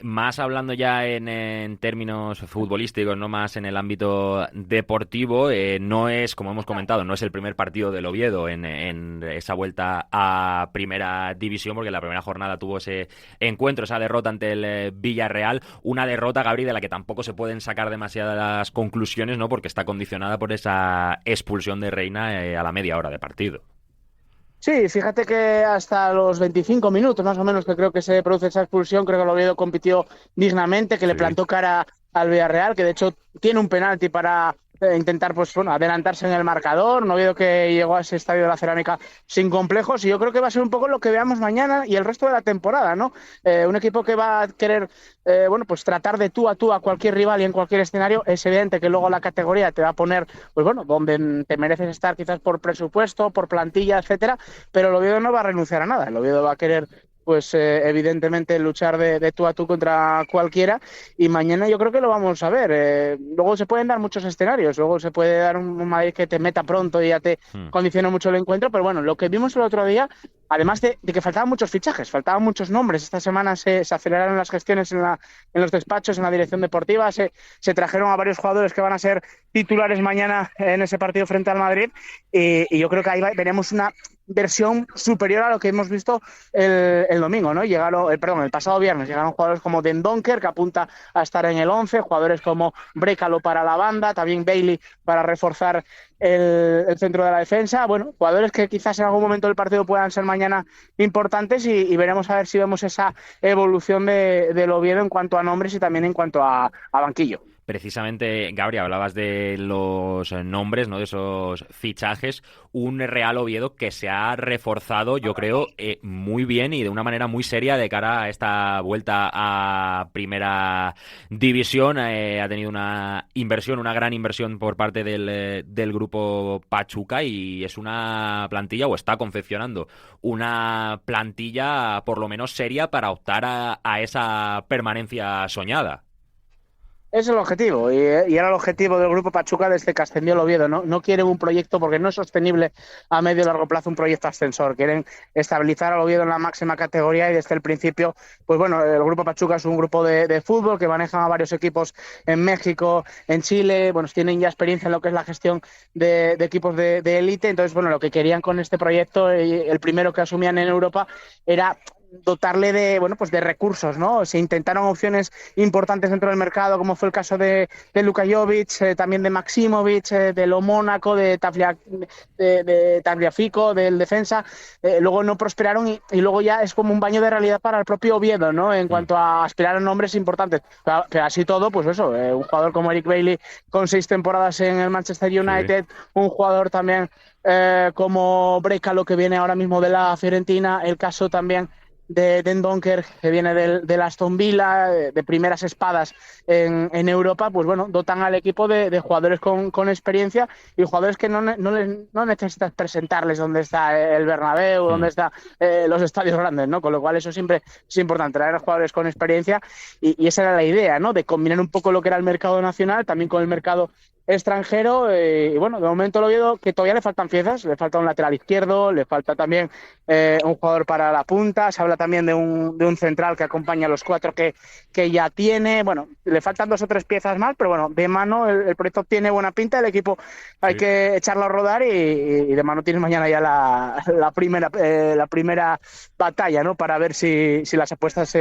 Más hablando ya en términos futbolísticos, no más en el ámbito deportivo, no es, como hemos comentado, no es el primer partido del Oviedo en esa vuelta a primera división, porque la primera jornada tuvo ese encuentro, esa derrota ante el Villarreal, una derrota, Gabri, de la que tampoco se pueden sacar demasiadas conclusiones, ¿no? Porque está condicionada por esa expulsión de Reina a la media hora de partido. Sí, fíjate que hasta los 25 minutos más o menos que creo que se produce esa expulsión, creo que el Oviedo compitió dignamente, que le plantó cara al Villarreal, que de hecho tiene un penalti para intentar, pues bueno, adelantarse en el marcador. Un Oviedo que llegó a ese estadio de la Cerámica sin complejos, y yo creo que va a ser un poco lo que veamos mañana y el resto de la temporada, ¿no? Un equipo que va a querer pues tratar de tú a cualquier rival y en cualquier escenario. Es evidente que luego la categoría te va a poner, pues bueno, donde te mereces estar, quizás por presupuesto, por plantilla, etcétera, pero el Oviedo no va a renunciar a nada. El Oviedo va a querer pues evidentemente luchar de tú a tú contra cualquiera, y mañana yo creo que lo vamos a ver. Luego se pueden dar muchos escenarios, luego se puede dar un Madrid que te meta pronto y ya te condiciona mucho el encuentro, pero bueno, lo que vimos el otro día, además de que faltaban muchos fichajes, faltaban muchos nombres, esta semana se aceleraron las gestiones en los despachos, en la dirección deportiva, se trajeron a varios jugadores que van a ser titulares mañana en ese partido frente al Madrid, y yo creo que ahí veremos una versión superior a lo que hemos visto el domingo, ¿no? El pasado viernes llegaron jugadores como Dendoncker, que apunta a estar en el 11, jugadores como Brécalo para la banda, también Bailey para reforzar el centro de la defensa. Bueno, jugadores que quizás en algún momento del partido puedan ser mañana importantes, y veremos a ver si vemos esa evolución del Oviedo en cuanto a nombres y también en cuanto a banquillo. Precisamente, Gabriel, hablabas de los nombres, ¿no? De esos fichajes. Un Real Oviedo que se ha reforzado, yo creo, muy bien y de una manera muy seria de cara a esta vuelta a Primera División. Ha tenido una gran inversión por parte del grupo Pachuca, y es una plantilla, o está confeccionando una plantilla por lo menos seria para optar a esa permanencia soñada. Es el objetivo, y era el objetivo del grupo Pachuca desde que ascendió el Oviedo, ¿no? No quieren un proyecto, porque no es sostenible a medio y largo plazo un proyecto ascensor. Quieren estabilizar al Oviedo en la máxima categoría, y desde el principio, pues bueno, el grupo Pachuca es un grupo de fútbol que maneja a varios equipos en México, en Chile. Bueno, tienen ya experiencia en lo que es la gestión de equipos de élite. Entonces, bueno, lo que querían con este proyecto, el primero que asumían en Europa, era dotarle de recursos, ¿no? Se intentaron opciones importantes dentro del mercado, como fue el caso de Luka Jovic, también de Maximovic, de Lo Mónaco, de Tagliafico, del defensa. Luego no prosperaron, y luego ya es como un baño de realidad para el propio Oviedo, ¿no? En cuanto a aspirar a nombres importantes. Pero así todo, pues eso, un jugador como Eric Bailey con 6 temporadas en el Manchester United, un jugador también como Brécalo, que viene ahora mismo de la Fiorentina, el caso también de Dendoncker, que viene del Aston Villa, de primeras espadas en Europa. Pues bueno, dotan al equipo de jugadores con experiencia, y jugadores que no necesitas presentarles dónde está el Bernabéu, dónde están los estadios grandes, ¿no? Con lo cual eso siempre es importante, traer a jugadores con experiencia, y esa era la idea, ¿no? De combinar un poco lo que era el mercado nacional también con el mercado extranjero, y bueno, de momento lo veo que todavía le faltan piezas, le falta un lateral izquierdo, le falta también un jugador para la punta, se habla también de un central que acompaña a los 4 que ya tiene. Bueno, le faltan 2 o 3 piezas más, pero bueno, de mano el proyecto tiene buena pinta, el equipo hay que echarlo a rodar, y de mano tienes mañana ya la primera batalla, ¿no? Para ver si las apuestas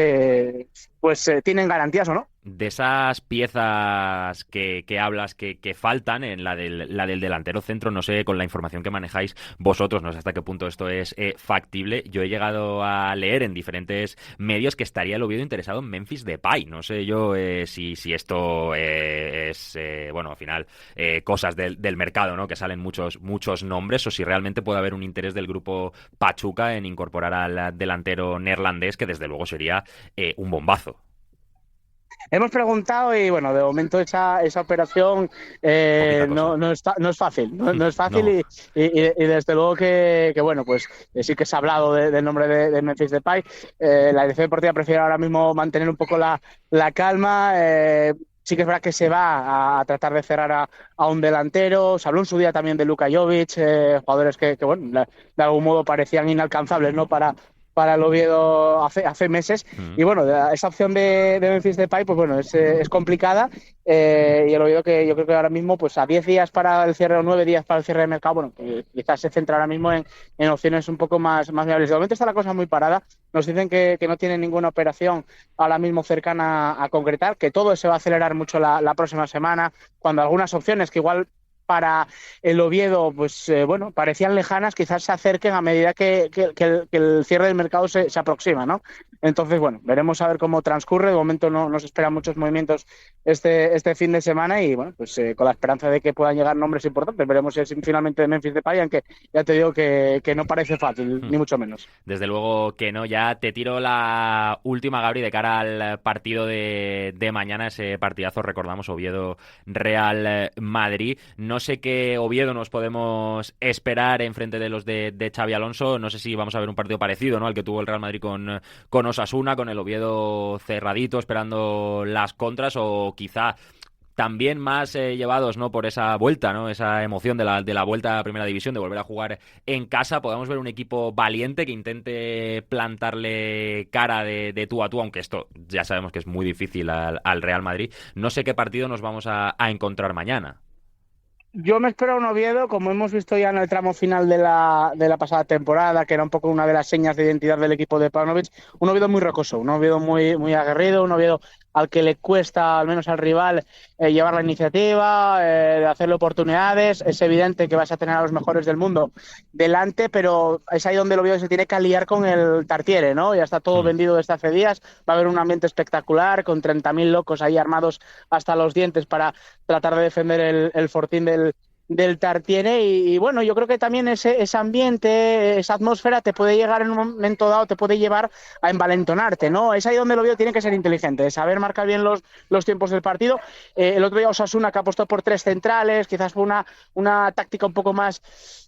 tienen garantías o no. De esas piezas que hablas que faltan en la del delantero centro, no sé, con la información que manejáis vosotros, no sé hasta qué punto esto es factible. Yo he llegado a leer en diferentes medios que estaría el Oviedo interesado en Memphis Depay. No sé yo si esto es, al final, cosas del mercado, ¿no? Que salen muchos nombres, o si realmente puede haber un interés del grupo Pachuca en incorporar al delantero neerlandés, que desde luego sería un bombazo. Hemos preguntado, y bueno, de momento esa operación no es fácil, no es fácil. No. Y desde luego que bueno, pues sí que se ha hablado del nombre de Memphis Depay. La dirección deportiva prefiere ahora mismo mantener un poco la calma. Sí que es verdad que se va a tratar de cerrar a un delantero. Se habló en su día también de Luka Jovic, jugadores que bueno, de algún modo parecían inalcanzables, ¿no? Para el Oviedo hace meses. Y bueno, esa opción de Memphis Depay, pues bueno, es complicada, y el Oviedo, que yo creo que ahora mismo, pues a 10 días para el cierre, o 9 días para el cierre de mercado, bueno, que quizás se centra ahora mismo en opciones un poco más viables. De momento está la cosa muy parada. Nos dicen que no tienen ninguna operación ahora mismo cercana a concretar, que todo se va a acelerar mucho la próxima semana, cuando algunas opciones que igual para el Oviedo, pues bueno, parecían lejanas, quizás se acerquen a medida que el cierre del mercado se aproxima, ¿no? Entonces, bueno, veremos a ver cómo transcurre. De momento no nos esperan muchos movimientos este fin de semana, y bueno, pues con la esperanza de que puedan llegar nombres importantes. Veremos si es finalmente de Memphis Depay, aunque ya te digo que no parece fácil, ni mucho menos. Desde luego que no. Ya te tiro la última, Gabri, de cara al partido de mañana, ese partidazo, recordamos, Oviedo Real Madrid. No no sé qué Oviedo nos podemos esperar en frente de los de Xabi Alonso. No sé si vamos a ver un partido parecido, ¿no?, al que tuvo el Real Madrid con Osasuna, con el Oviedo cerradito, esperando las contras, o quizá también más llevados, ¿no?, por esa vuelta, ¿no?, esa emoción de la vuelta a Primera División, de volver a jugar en casa. Podemos ver un equipo valiente que intente plantarle cara de tú a tú, aunque esto ya sabemos que es muy difícil al Real Madrid. No sé qué partido nos vamos a encontrar mañana. Yo me espero un Oviedo, como hemos visto ya en el tramo final de la pasada temporada, que era un poco una de las señas de identidad del equipo de Paunovic, un Oviedo muy rocoso, un Oviedo muy, muy aguerrido, un Oviedo al que le cuesta, al menos al rival, llevar la iniciativa, de hacerle oportunidades. Es evidente que vas a tener a los mejores del mundo delante, pero es ahí donde el Oviedo se tiene que aliar con el Tartiere, ¿no? Ya está todo vendido desde hace días, va a haber un ambiente espectacular, con 30.000 locos ahí armados hasta los dientes para tratar de defender el fortín del Tartiere, y bueno, yo creo que también ese ambiente, esa atmósfera te puede llegar en un momento dado, te puede llevar a envalentonarte, ¿no? Es ahí donde el Oviedo tiene que ser inteligente, saber marcar bien los tiempos del partido. El otro día Osasuna, que apostó por 3 centrales, quizás fue una táctica un poco más,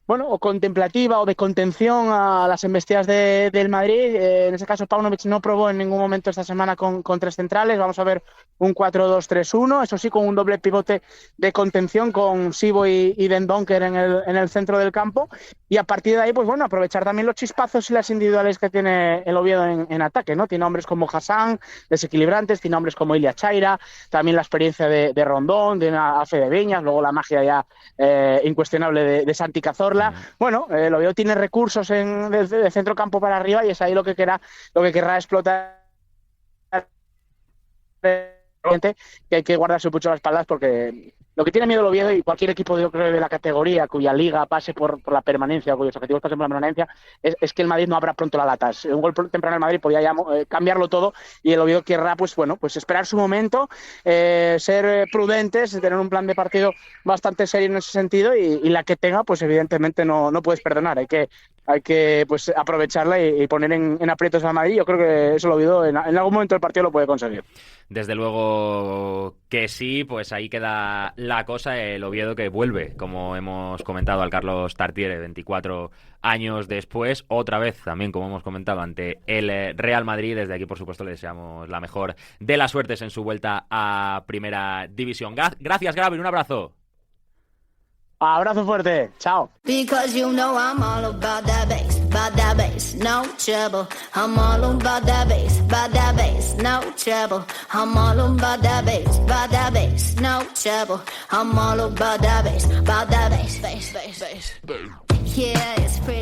bueno, o contemplativa o de contención a las embestidas del Madrid. En ese caso Paunovic no probó en ningún momento esta semana con 3 centrales. Vamos a ver un 4-2-3-1, eso sí, con un doble pivote de contención con Sibo y Den Donker en el centro del campo, y a partir de ahí, pues bueno, aprovechar también los chispazos y las individuales que tiene el Oviedo en ataque, ¿no? Tiene hombres como Hassan, desequilibrantes, tiene hombres como Ilia Chaira, también la experiencia de Rondón, de Fede Viñas, luego la magia ya incuestionable de Santi Cazorla. Bueno, el Oviedo tiene recursos de centro campo para arriba, y es ahí lo que querrá explotar, que hay que guardarse mucho las espaldas, porque lo que tiene miedo el Oviedo, y cualquier equipo de la categoría cuya liga pase por la permanencia, cuyos objetivos pasen por la permanencia, es que el Madrid no abra pronto la lata. Un gol temprano del Madrid podría ya cambiarlo todo, y el Oviedo querrá, pues bueno, pues esperar su momento, ser prudentes, tener un plan de partido bastante serio en ese sentido, y la que tenga, pues evidentemente no puedes perdonar. Hay que pues aprovecharla y poner en aprietos al Madrid. Yo creo que eso el Oviedo en algún momento del partido lo puede conseguir. Desde luego que sí, pues ahí queda la cosa. El Oviedo que vuelve, como hemos comentado, al Carlos Tartiere 24 años después, otra vez también, como hemos comentado, ante el Real Madrid. Desde aquí, por supuesto, le deseamos la mejor de las suertes en su vuelta a Primera División. Gracias, Gaby, un abrazo. Abrazo fuerte, chao. Because you know I'm all about that bass, no trouble. I'm all about that bass, no trouble. I'm all about that bass, no trouble. I'm all about that bass, bass.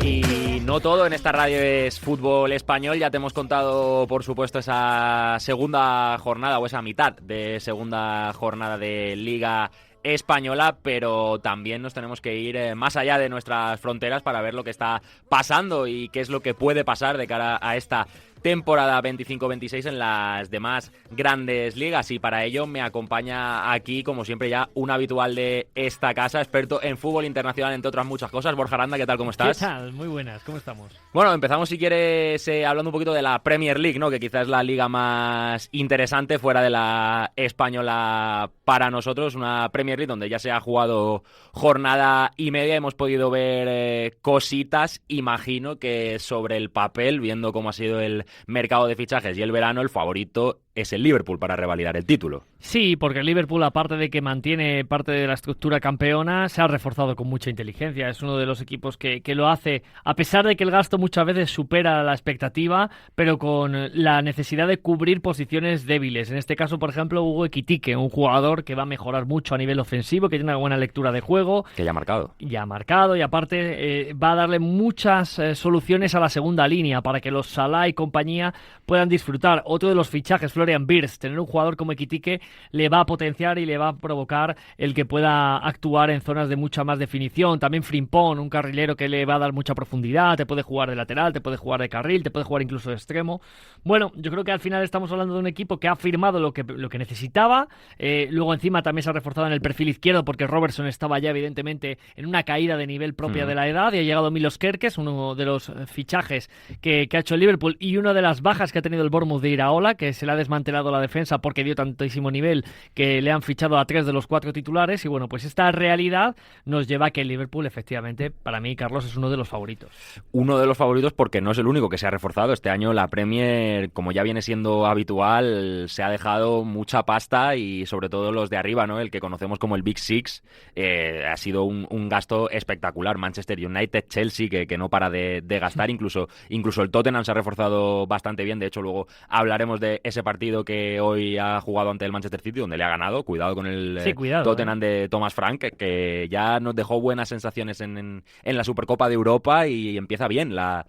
Y no todo en esta radio es fútbol español. Ya te hemos contado, por supuesto, esa segunda jornada, o esa mitad de segunda jornada de Liga Española, pero también nos tenemos que ir más allá de nuestras fronteras para ver lo que está pasando y qué es lo que puede pasar de cara a esta temporada 25-26 en las demás grandes ligas, y para ello me acompaña aquí, como siempre, ya un habitual de esta casa, experto en fútbol internacional, entre otras muchas cosas. Borja Aranda, ¿qué tal? ¿Cómo estás? ¿Qué tal? Muy buenas, ¿cómo estamos? Bueno, empezamos, si quieres, hablando un poquito de la Premier League, ¿no?, que quizás es la liga más interesante fuera de la española para nosotros. Una Premier League donde ya se ha jugado jornada y media, hemos podido ver cositas. Imagino que sobre el papel, viendo cómo ha sido el mercado de fichajes y el verano, el favorito es el Liverpool para revalidar el título. Sí, porque el Liverpool, aparte de que mantiene parte de la estructura campeona, se ha reforzado con mucha inteligencia. Es uno de los equipos que lo hace, a pesar de que el gasto muchas veces supera la expectativa, pero con la necesidad de cubrir posiciones débiles. En este caso, por ejemplo, Hugo Ekitike, un jugador que va a mejorar mucho a nivel ofensivo, que tiene una buena lectura de juego. Que ya ha marcado. Ya ha marcado, y aparte va a darle muchas soluciones a la segunda línea para que los Salah y compañía puedan disfrutar. Otro de los fichajes, Florian Wirtz, tener un jugador como Ekitike le va a potenciar y le va a provocar el que pueda actuar en zonas de mucha más definición. También Frimpong, un carrilero que le va a dar mucha profundidad, te puede jugar de lateral, te puede jugar de carril, te puede jugar incluso de extremo. Bueno, yo creo que al final estamos hablando de un equipo que ha firmado lo que necesitaba. Luego encima también se ha reforzado en el perfil izquierdo, porque Robertson estaba ya evidentemente en una caída de nivel propia de la edad, y ha llegado Milos Kerkez, uno de los fichajes que ha hecho el Liverpool, y una de las bajas que ha tenido el Bournemouth de Iraola, que se le ha desmarcado desmantelado la defensa porque dio tantísimo nivel que le han fichado a 3 de los 4 titulares y bueno, pues esta realidad nos lleva a que el Liverpool efectivamente, para mí, Carlos, es uno de los favoritos. Uno de los favoritos porque no es el único que se ha reforzado. Este año la Premier, como ya viene siendo habitual, se ha dejado mucha pasta y sobre todo los de arriba, ¿no? El que conocemos como el Big Six, ha sido un gasto espectacular. Manchester United, Chelsea, que no para de gastar, incluso el Tottenham se ha reforzado bastante bien. De hecho, luego hablaremos de ese partido que hoy ha jugado ante el Manchester City, donde le ha ganado. Cuidado con el Tottenham de Thomas Frank, que ya nos dejó buenas sensaciones en la Supercopa de Europa y empieza bien la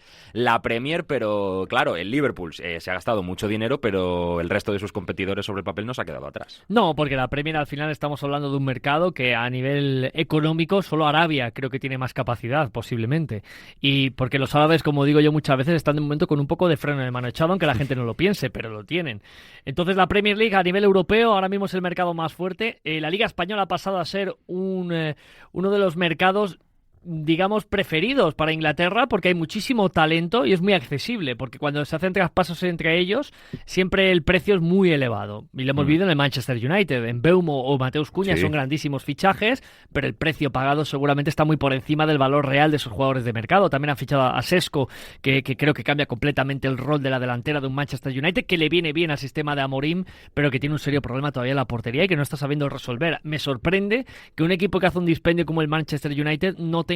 Premier, pero claro, el Liverpool se ha gastado mucho dinero, pero el resto de sus competidores sobre el papel no se ha quedado atrás. No, porque la Premier al final estamos hablando de un mercado que a nivel económico solo Arabia creo que tiene más capacidad posiblemente, y porque los árabes, como digo yo muchas veces, están de momento con un poco de freno de mano echado, aunque la gente no lo piense, pero lo tienen. Entonces la Premier League a nivel europeo ahora mismo es el mercado más fuerte. La Liga Española ha pasado a ser uno de los mercados, digamos, preferidos para Inglaterra porque hay muchísimo talento y es muy accesible, porque cuando se hacen traspasos entre ellos siempre el precio es muy elevado y lo hemos vivido en el Manchester United. En Mbeumo o Mateus Cunha son grandísimos fichajes, pero el precio pagado seguramente está muy por encima del valor real de esos jugadores de mercado. También han fichado a Sesco, que creo que cambia completamente el rol de la delantera de un Manchester United, que le viene bien al sistema de Amorim, pero que tiene un serio problema todavía en la portería y que no está sabiendo resolver. Me sorprende que un equipo que hace un dispendio como el Manchester United no tenga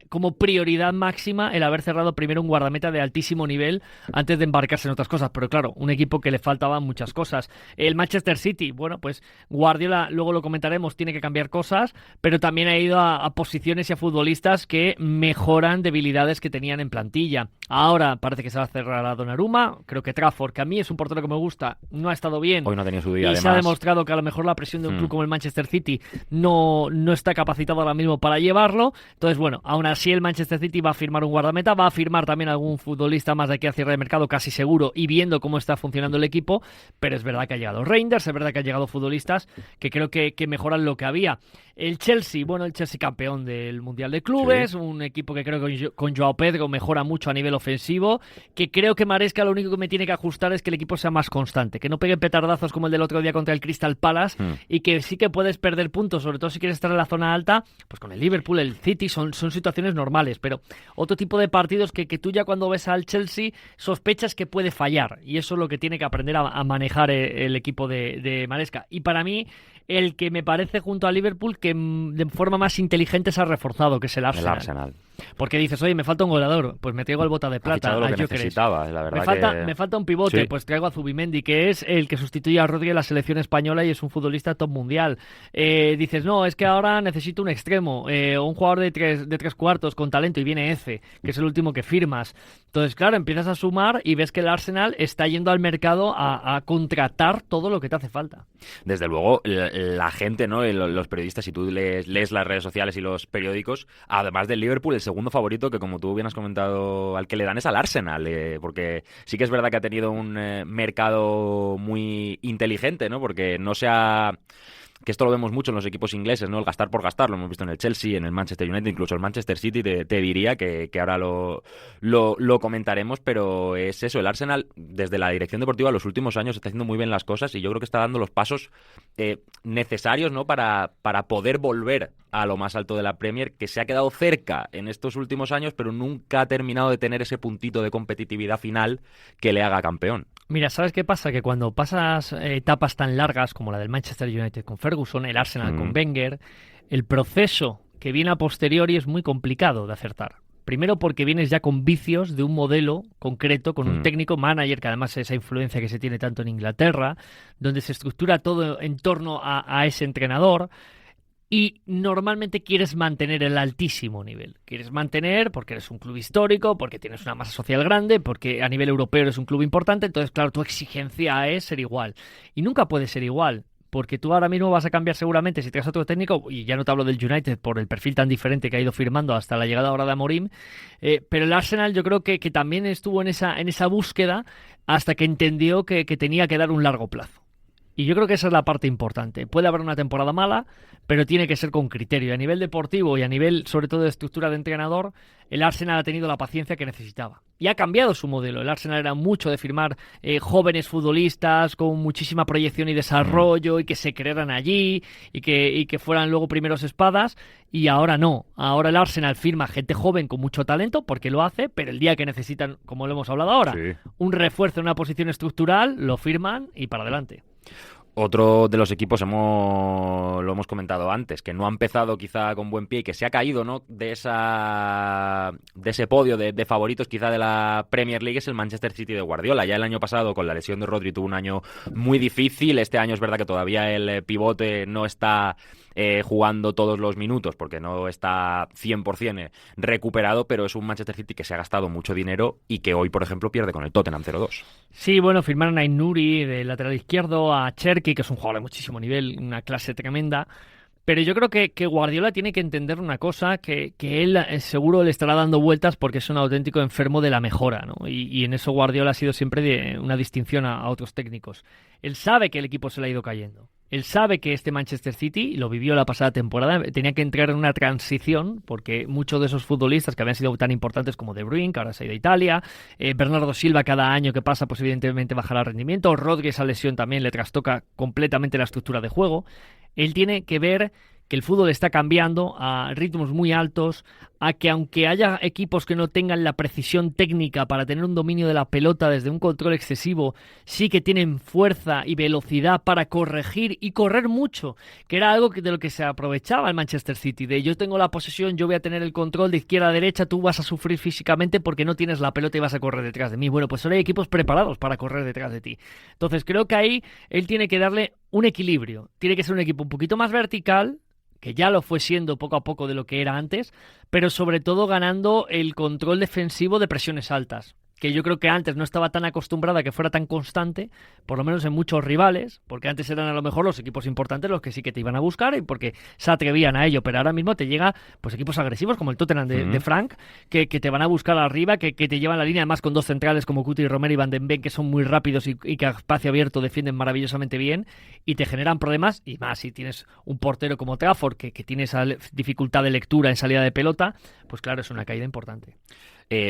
como prioridad máxima el haber cerrado primero un guardameta de altísimo nivel antes de embarcarse en otras cosas, pero claro, un equipo que le faltaban muchas cosas. El Manchester City, bueno, pues Guardiola, luego lo comentaremos, tiene que cambiar cosas, pero también ha ido a posiciones y a futbolistas que mejoran debilidades que tenían en plantilla. Ahora parece que se va a cerrar a Donnarumma. Creo que Trafford, que a mí es un portero que me gusta, no ha estado bien. Hoy no ha tenido su día, y además. Se ha demostrado que a lo mejor la presión de un club como el Manchester City no está capacitado ahora mismo para llevarlo. Entonces, bueno, aún así el Manchester City va a firmar un guardameta, va a firmar también algún futbolista más de aquí a cierre de mercado casi seguro y viendo cómo está funcionando el equipo, pero es verdad que ha llegado Reinders, es verdad que han llegado futbolistas que creo que mejoran lo que había. El Chelsea, bueno, el Chelsea campeón del Mundial de Clubes, un equipo que creo que con Joao Pedro mejora mucho a nivel ofensivo, que creo que Maresca lo único que me tiene que ajustar es que el equipo sea más constante, que no pegue petardazos como el del otro día contra el Crystal Palace y que sí que puedes perder puntos, sobre todo si quieres estar en la zona alta, pues con el Liverpool, el City, son situaciones normales, pero otro tipo de partidos que tú ya cuando ves al Chelsea sospechas que puede fallar, y eso es lo que tiene que aprender a manejar el equipo de Maresca. Y para mí, el que me parece junto al Liverpool que de forma más inteligente se ha reforzado, que es el Arsenal. Porque dices, oye, me falta un goleador, pues me traigo el bota de plata. Lo que necesitaba, la verdad. Me falta un pivote, pues traigo a Zubimendi, que es el que sustituye a Rodri en la selección española y es un futbolista top mundial. Dices, no, es que ahora necesito un extremo, un jugador de tres cuartos con talento, y viene Eze, que es el último que firmas. Entonces, claro, empiezas a sumar y ves que el Arsenal está yendo al mercado a contratar todo lo que te hace falta. Desde luego, la gente, ¿no? Los periodistas, si tú lees las redes sociales y los periódicos, además del Liverpool, el segundo favorito, que como tú bien has comentado, al que le dan es al Arsenal, porque sí que es verdad que ha tenido un mercado muy inteligente, ¿no? Porque no se ha... que esto lo vemos mucho en los equipos ingleses, ¿no? El gastar por gastar, lo hemos visto en el Chelsea, en el Manchester United, incluso el Manchester City, te diría que ahora lo comentaremos, pero es eso, el Arsenal, desde la dirección deportiva, los últimos años está haciendo muy bien las cosas y yo creo que está dando los pasos necesarios, ¿no? Para poder volver a lo más alto de la Premier, que se ha quedado cerca en estos últimos años, pero nunca ha terminado de tener ese puntito de competitividad final que le haga campeón. Mira, ¿sabes qué pasa? Que cuando pasas etapas tan largas como la del Manchester United con Ferguson, el Arsenal con Wenger, el proceso que viene a posteriori es muy complicado de acertar. Primero porque vienes ya con vicios de un modelo concreto, con un técnico manager, que además es esa influencia que se tiene tanto en Inglaterra, donde se estructura todo en torno a ese entrenador. Y normalmente quieres mantener el altísimo nivel. Quieres mantener porque eres un club histórico, porque tienes una masa social grande, porque a nivel europeo eres un club importante. Entonces, claro, tu exigencia es ser igual. Y nunca puede ser igual, porque tú ahora mismo vas a cambiar seguramente si traes otro técnico, y ya no te hablo del United por el perfil tan diferente que ha ido firmando hasta la llegada ahora de Amorim, pero el Arsenal yo creo que también estuvo en esa búsqueda hasta que entendió que tenía que dar un largo plazo. Y yo creo que esa es la parte importante. Puede haber una temporada mala, pero tiene que ser con criterio. Y a nivel deportivo y a nivel, sobre todo, de estructura de entrenador, el Arsenal ha tenido la paciencia que necesitaba. Y ha cambiado su modelo. El Arsenal era mucho de firmar jóvenes futbolistas con muchísima proyección y desarrollo y que se crearan allí y que fueran luego primeros espadas. Y ahora no. Ahora el Arsenal firma gente joven con mucho talento, porque lo hace, pero el día que necesitan, como lo hemos hablado ahora, un refuerzo en una posición estructural, lo firman y para adelante. Otro de los equipos, lo hemos comentado antes, que no ha empezado quizá con buen pie y que se ha caído, ¿no?, de ese podio de favoritos quizá de la Premier League, es el Manchester City de Guardiola. Ya el año pasado, con la lesión de Rodri, tuvo un año muy difícil. Este año es verdad que todavía el pivote no está jugando todos los minutos porque no está 100% recuperado, pero es un Manchester City que se ha gastado mucho dinero y que hoy, por ejemplo, pierde con el Tottenham 0-2. Sí, bueno, firmaron a Inuri de lateral izquierdo, a Cherki, que es un jugador de muchísimo nivel, una clase tremenda. Pero yo creo que Guardiola tiene que entender una cosa, que él seguro le estará dando vueltas porque es un auténtico enfermo de la mejora, ¿no? Y en eso Guardiola ha sido siempre de una distinción a otros técnicos. Él sabe que el equipo se le ha ido cayendo. Él sabe que este Manchester City, lo vivió la pasada temporada, tenía que entrar en una transición porque muchos de esos futbolistas que habían sido tan importantes como De Bruyne, que ahora se ha ido a Italia, Bernardo Silva cada año que pasa pues evidentemente bajará el rendimiento, Rodri, esa lesión también le trastoca completamente la estructura de juego. Él tiene que ver que el fútbol está cambiando a ritmos muy altos, a que aunque haya equipos que no tengan la precisión técnica para tener un dominio de la pelota desde un control excesivo, sí que tienen fuerza y velocidad para corregir y correr mucho, que era algo de lo que se aprovechaba el Manchester City, de yo tengo la posesión, yo voy a tener el control de izquierda a derecha, tú vas a sufrir físicamente porque no tienes la pelota y vas a correr detrás de mí. Bueno, pues ahora hay equipos preparados para correr detrás de ti. Entonces creo que ahí él tiene que darle un equilibrio, tiene que ser un equipo un poquito más vertical, que ya lo fue siendo poco a poco de lo que era antes, pero sobre todo ganando el control defensivo de presiones altas, que yo creo que antes no estaba tan acostumbrada a que fuera tan constante, por lo menos en muchos rivales, porque antes eran a lo mejor los equipos importantes los que sí que te iban a buscar y porque se atrevían a ello, pero ahora mismo te llega pues equipos agresivos como el Tottenham de Frank, que te van a buscar arriba, que te llevan la línea, además con dos centrales como Coutinho y Romero y Van de Beek, que son muy rápidos y que a espacio abierto defienden maravillosamente bien y te generan problemas, y más si tienes un portero como Trafford que tiene esa dificultad de lectura en salida de pelota, pues claro, es una caída importante.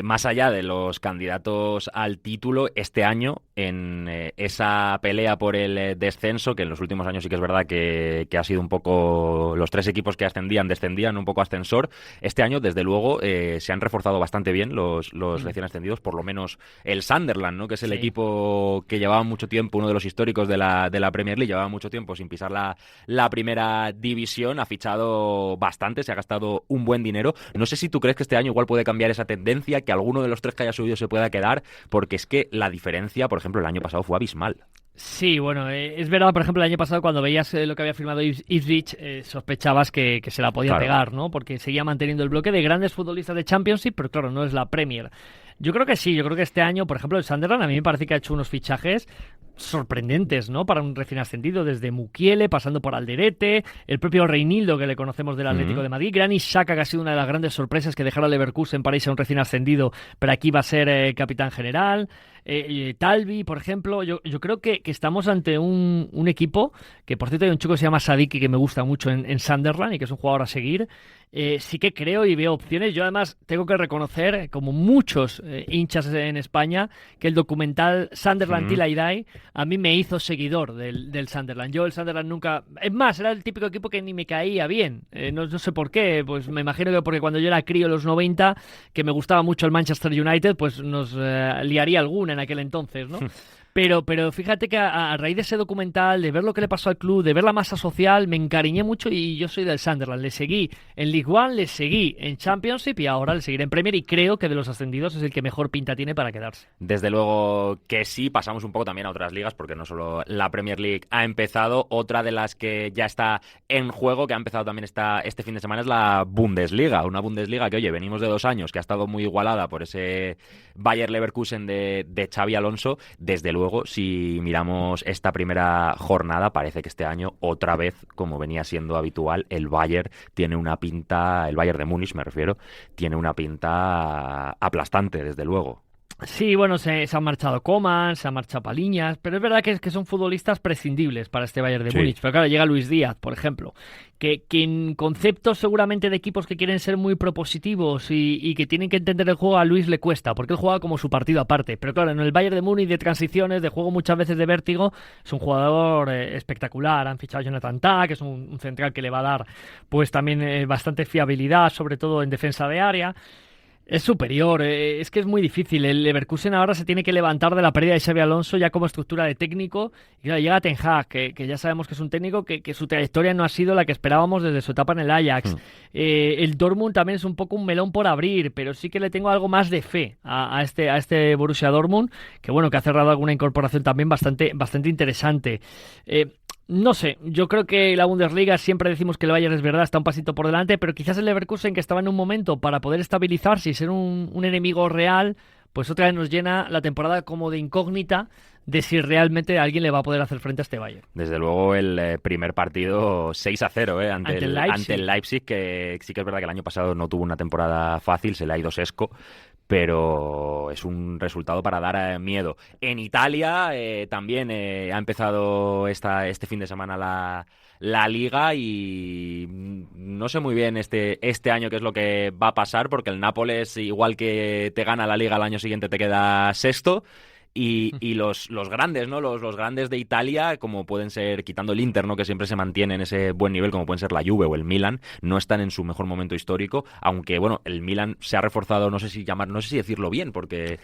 Más allá de los candidatos al título, este año, en esa pelea por el descenso, que en los últimos años sí que es verdad que ha sido un poco los tres equipos que descendían un poco ascensor, este año, desde luego, se han reforzado bastante bien los recién ascendidos, por lo menos el Sunderland, ¿no?, que es el equipo que llevaba mucho tiempo, uno de los históricos de la Premier League, llevaba mucho tiempo sin pisar la primera división, ha fichado bastante, se ha gastado un buen dinero. No sé si tú crees que este año igual puede cambiar esa tendencia, que alguno de los tres que haya subido se pueda quedar, porque es que la diferencia, por ejemplo, el año pasado fue abismal. Sí, bueno, es verdad, por ejemplo, el año pasado cuando veías lo que había firmado Ipswich, sospechabas que se la podía pegar, ¿no? Porque seguía manteniendo el bloque de grandes futbolistas de Championship, pero claro, no es la Premier. Yo creo que sí, yo creo que este año, por ejemplo, el Sunderland a mí me parece que ha hecho unos fichajes sorprendentes, ¿no?, para un recién ascendido, desde Mukiele, pasando por Alderete, el propio Reinildo, que le conocemos del Atlético de Madrid, Granit Xhaka, que ha sido una de las grandes sorpresas, que dejaron a Leverkusen para irse a un recién ascendido, pero aquí va a ser capitán general, Talbi, por ejemplo. Yo creo que estamos ante un equipo, que por cierto hay un chico que se llama Sadiki que me gusta mucho en Sunderland y que es un jugador a seguir. Sí que creo y veo opciones. Yo además tengo que reconocer, como muchos hinchas en España, que el documental Sunderland Till I Die a mí me hizo seguidor del Sunderland. Yo el Sunderland nunca... Es más, era el típico equipo que ni me caía bien. No sé por qué. Pues me imagino que porque cuando yo era crío en los 90, que me gustaba mucho el Manchester United, pues nos liaría alguna en aquel entonces, ¿no? Pero fíjate que a raíz de ese documental, de ver lo que le pasó al club, de ver la masa social, me encariñé mucho y yo soy del Sunderland. Le seguí en League One, le seguí en Championship y ahora le seguiré en Premier, y creo que de los ascendidos es el que mejor pinta tiene para quedarse. Desde luego que sí. Pasamos un poco también a otras ligas, porque no solo la Premier League ha empezado. Otra de las que ya está en juego, que ha empezado también este fin de semana, es la Bundesliga. Una Bundesliga que, oye, venimos de 2 años, que ha estado muy igualada por ese Bayer Leverkusen de Xabi Alonso. Desde luego, si miramos esta primera jornada, parece que este año, otra vez, como venía siendo habitual, el Bayern tiene una pinta, el Bayern de Múnich me refiero, tiene una pinta aplastante, desde luego. Sí, bueno, se han marchado Coman, se ha marchado Paliñas, pero es verdad que son futbolistas prescindibles para este Bayern de Múnich. Pero claro, llega Luis Díaz, por ejemplo, que en conceptos seguramente de equipos que quieren ser muy propositivos y que tienen que entender el juego, a Luis le cuesta, porque él juega como su partido aparte. Pero claro, en el Bayern de Múnich de transiciones, de juego muchas veces de vértigo, es un jugador espectacular. Han fichado a Jonathan Tah, que es un central que le va a dar pues también bastante fiabilidad, sobre todo en defensa de área. Es superior, es que es muy difícil. El Leverkusen ahora se tiene que levantar de la pérdida de Xabi Alonso ya como estructura de técnico. Y claro, llega Ten Hag, que ya sabemos que es un técnico que su trayectoria no ha sido la que esperábamos desde su etapa en el Ajax. El Dortmund también es un poco un melón por abrir, pero sí que le tengo algo más de fe a este Borussia Dortmund, que bueno, que ha cerrado alguna incorporación también bastante interesante. No sé, yo creo que la Bundesliga, siempre decimos que el Bayern es verdad, está un pasito por delante, pero quizás el Leverkusen, que estaba en un momento para poder estabilizarse y ser un enemigo real, pues otra vez nos llena la temporada como de incógnita de si realmente alguien le va a poder hacer frente a este Bayern. Desde luego el primer partido 6-0 ante el Leipzig, que sí que es verdad que el año pasado no tuvo una temporada fácil, se le ha ido sesco, pero es un resultado para dar miedo. En Italia también ha empezado este fin de semana la Liga y no sé muy bien este año qué es lo que va a pasar, porque el Nápoles, igual que te gana la Liga, al año siguiente te queda sexto. Y los grandes, ¿no? Los grandes de Italia, como pueden ser, quitando el Inter, ¿no? Que siempre se mantiene en ese buen nivel, como pueden ser la Juve o el Milan, no están en su mejor momento histórico, aunque bueno, el Milan se ha reforzado, no sé si decirlo bien, porque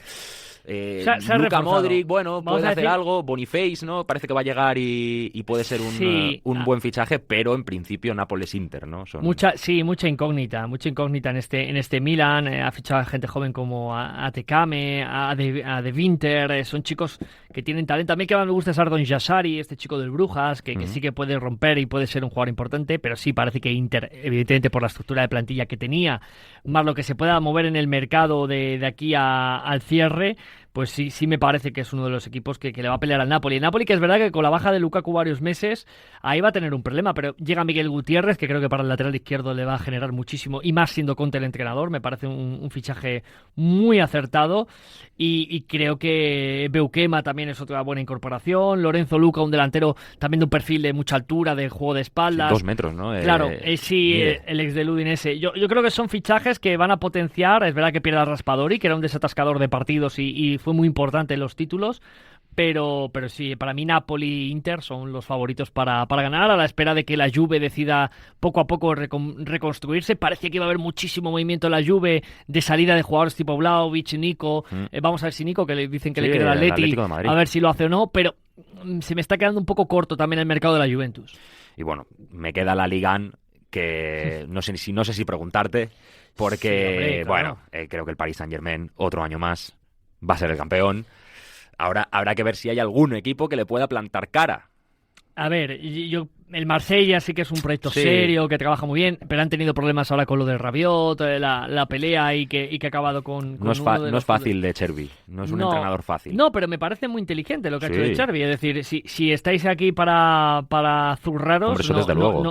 Luka Modric, bueno, puede hacer algo, Boniface, ¿no? Parece que va a llegar y puede ser un buen fichaje, pero en principio Nápoles-Inter, ¿no? Mucha incógnita en este Milan. Ha fichado a gente joven como a Tekame, a De Winter. Son chicos que tienen talento. A mí que más me gusta es Ardon Jasari, este chico del Brujas, que sí que puede romper y puede ser un jugador importante, pero sí parece que Inter, evidentemente por la estructura de plantilla que tenía, más lo que se pueda mover en el mercado de aquí al cierre, pues sí me parece que es uno de los equipos que le va a pelear al Napoli. El Napoli, que es verdad que con la baja de Lukaku varios meses, ahí va a tener un problema, pero llega Miguel Gutiérrez, que creo que para el lateral izquierdo le va a generar muchísimo, y más siendo Conte el entrenador, me parece un fichaje muy acertado, y creo que Beukema también es otra buena incorporación. Lorenzo Luca, un delantero también de un perfil de mucha altura, de juego de espaldas. 2 metros, ¿no? Claro, el ex del Udinese. Yo creo que son fichajes que van a potenciar. Es verdad que pierde a Raspadori, que era un desatascador de partidos y fue muy importante en los títulos, pero sí, para mí Napoli e Inter son los favoritos para ganar, a la espera de que la Juve decida poco a poco reconstruirse. Parecía que iba a haber muchísimo movimiento en la Juve de salida de jugadores tipo Vlahovic, Nico. Vamos a ver si Nico, que le dicen que le quiere el Atleti, a ver si lo hace o no, pero se me está quedando un poco corto también el mercado de la Juventus. Y bueno, me queda la Liga, que no sé si preguntarte, porque sí, hombre, claro. Creo que el Paris Saint-Germain, otro año más, va a ser el campeón. Ahora habrá que ver si hay algún equipo que le pueda plantar cara. A ver, el Marsella sí que es un proyecto serio, que trabaja muy bien, pero han tenido problemas ahora con lo de Rabiot, la pelea y que ha acabado con no es fácil de Chervi, no es un entrenador fácil. No, pero me parece muy inteligente lo que ha hecho de Chervi. Es decir, si estáis aquí para zurraros,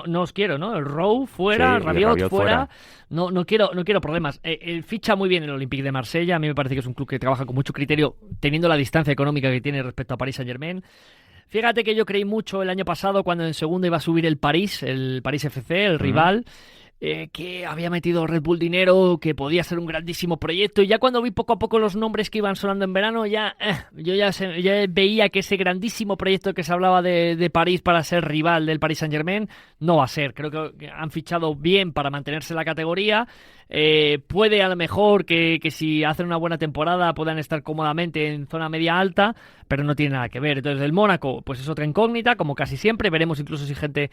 no os quiero, ¿no? El Rowe fuera, Rabiot fuera. No quiero problemas. Ficha muy bien el Olympique de Marsella. A mí me parece que es un club que trabaja con mucho criterio, teniendo la distancia económica que tiene respecto a Paris Saint-Germain. Fíjate que yo creí mucho el año pasado cuando en segundo iba a subir el París FC, el rival, que había metido Red Bull dinero, que podía ser un grandísimo proyecto, y ya cuando vi poco a poco los nombres que iban sonando en verano, yo ya veía que ese grandísimo proyecto que se hablaba de París para ser rival del Paris Saint-Germain no va a ser. Creo que han fichado bien para mantenerse en la categoría. Puede a lo mejor que si hacen una buena temporada puedan estar cómodamente en zona media alta, pero no tiene nada que ver. Entonces el Mónaco pues es otra incógnita, como casi siempre. Veremos incluso si gente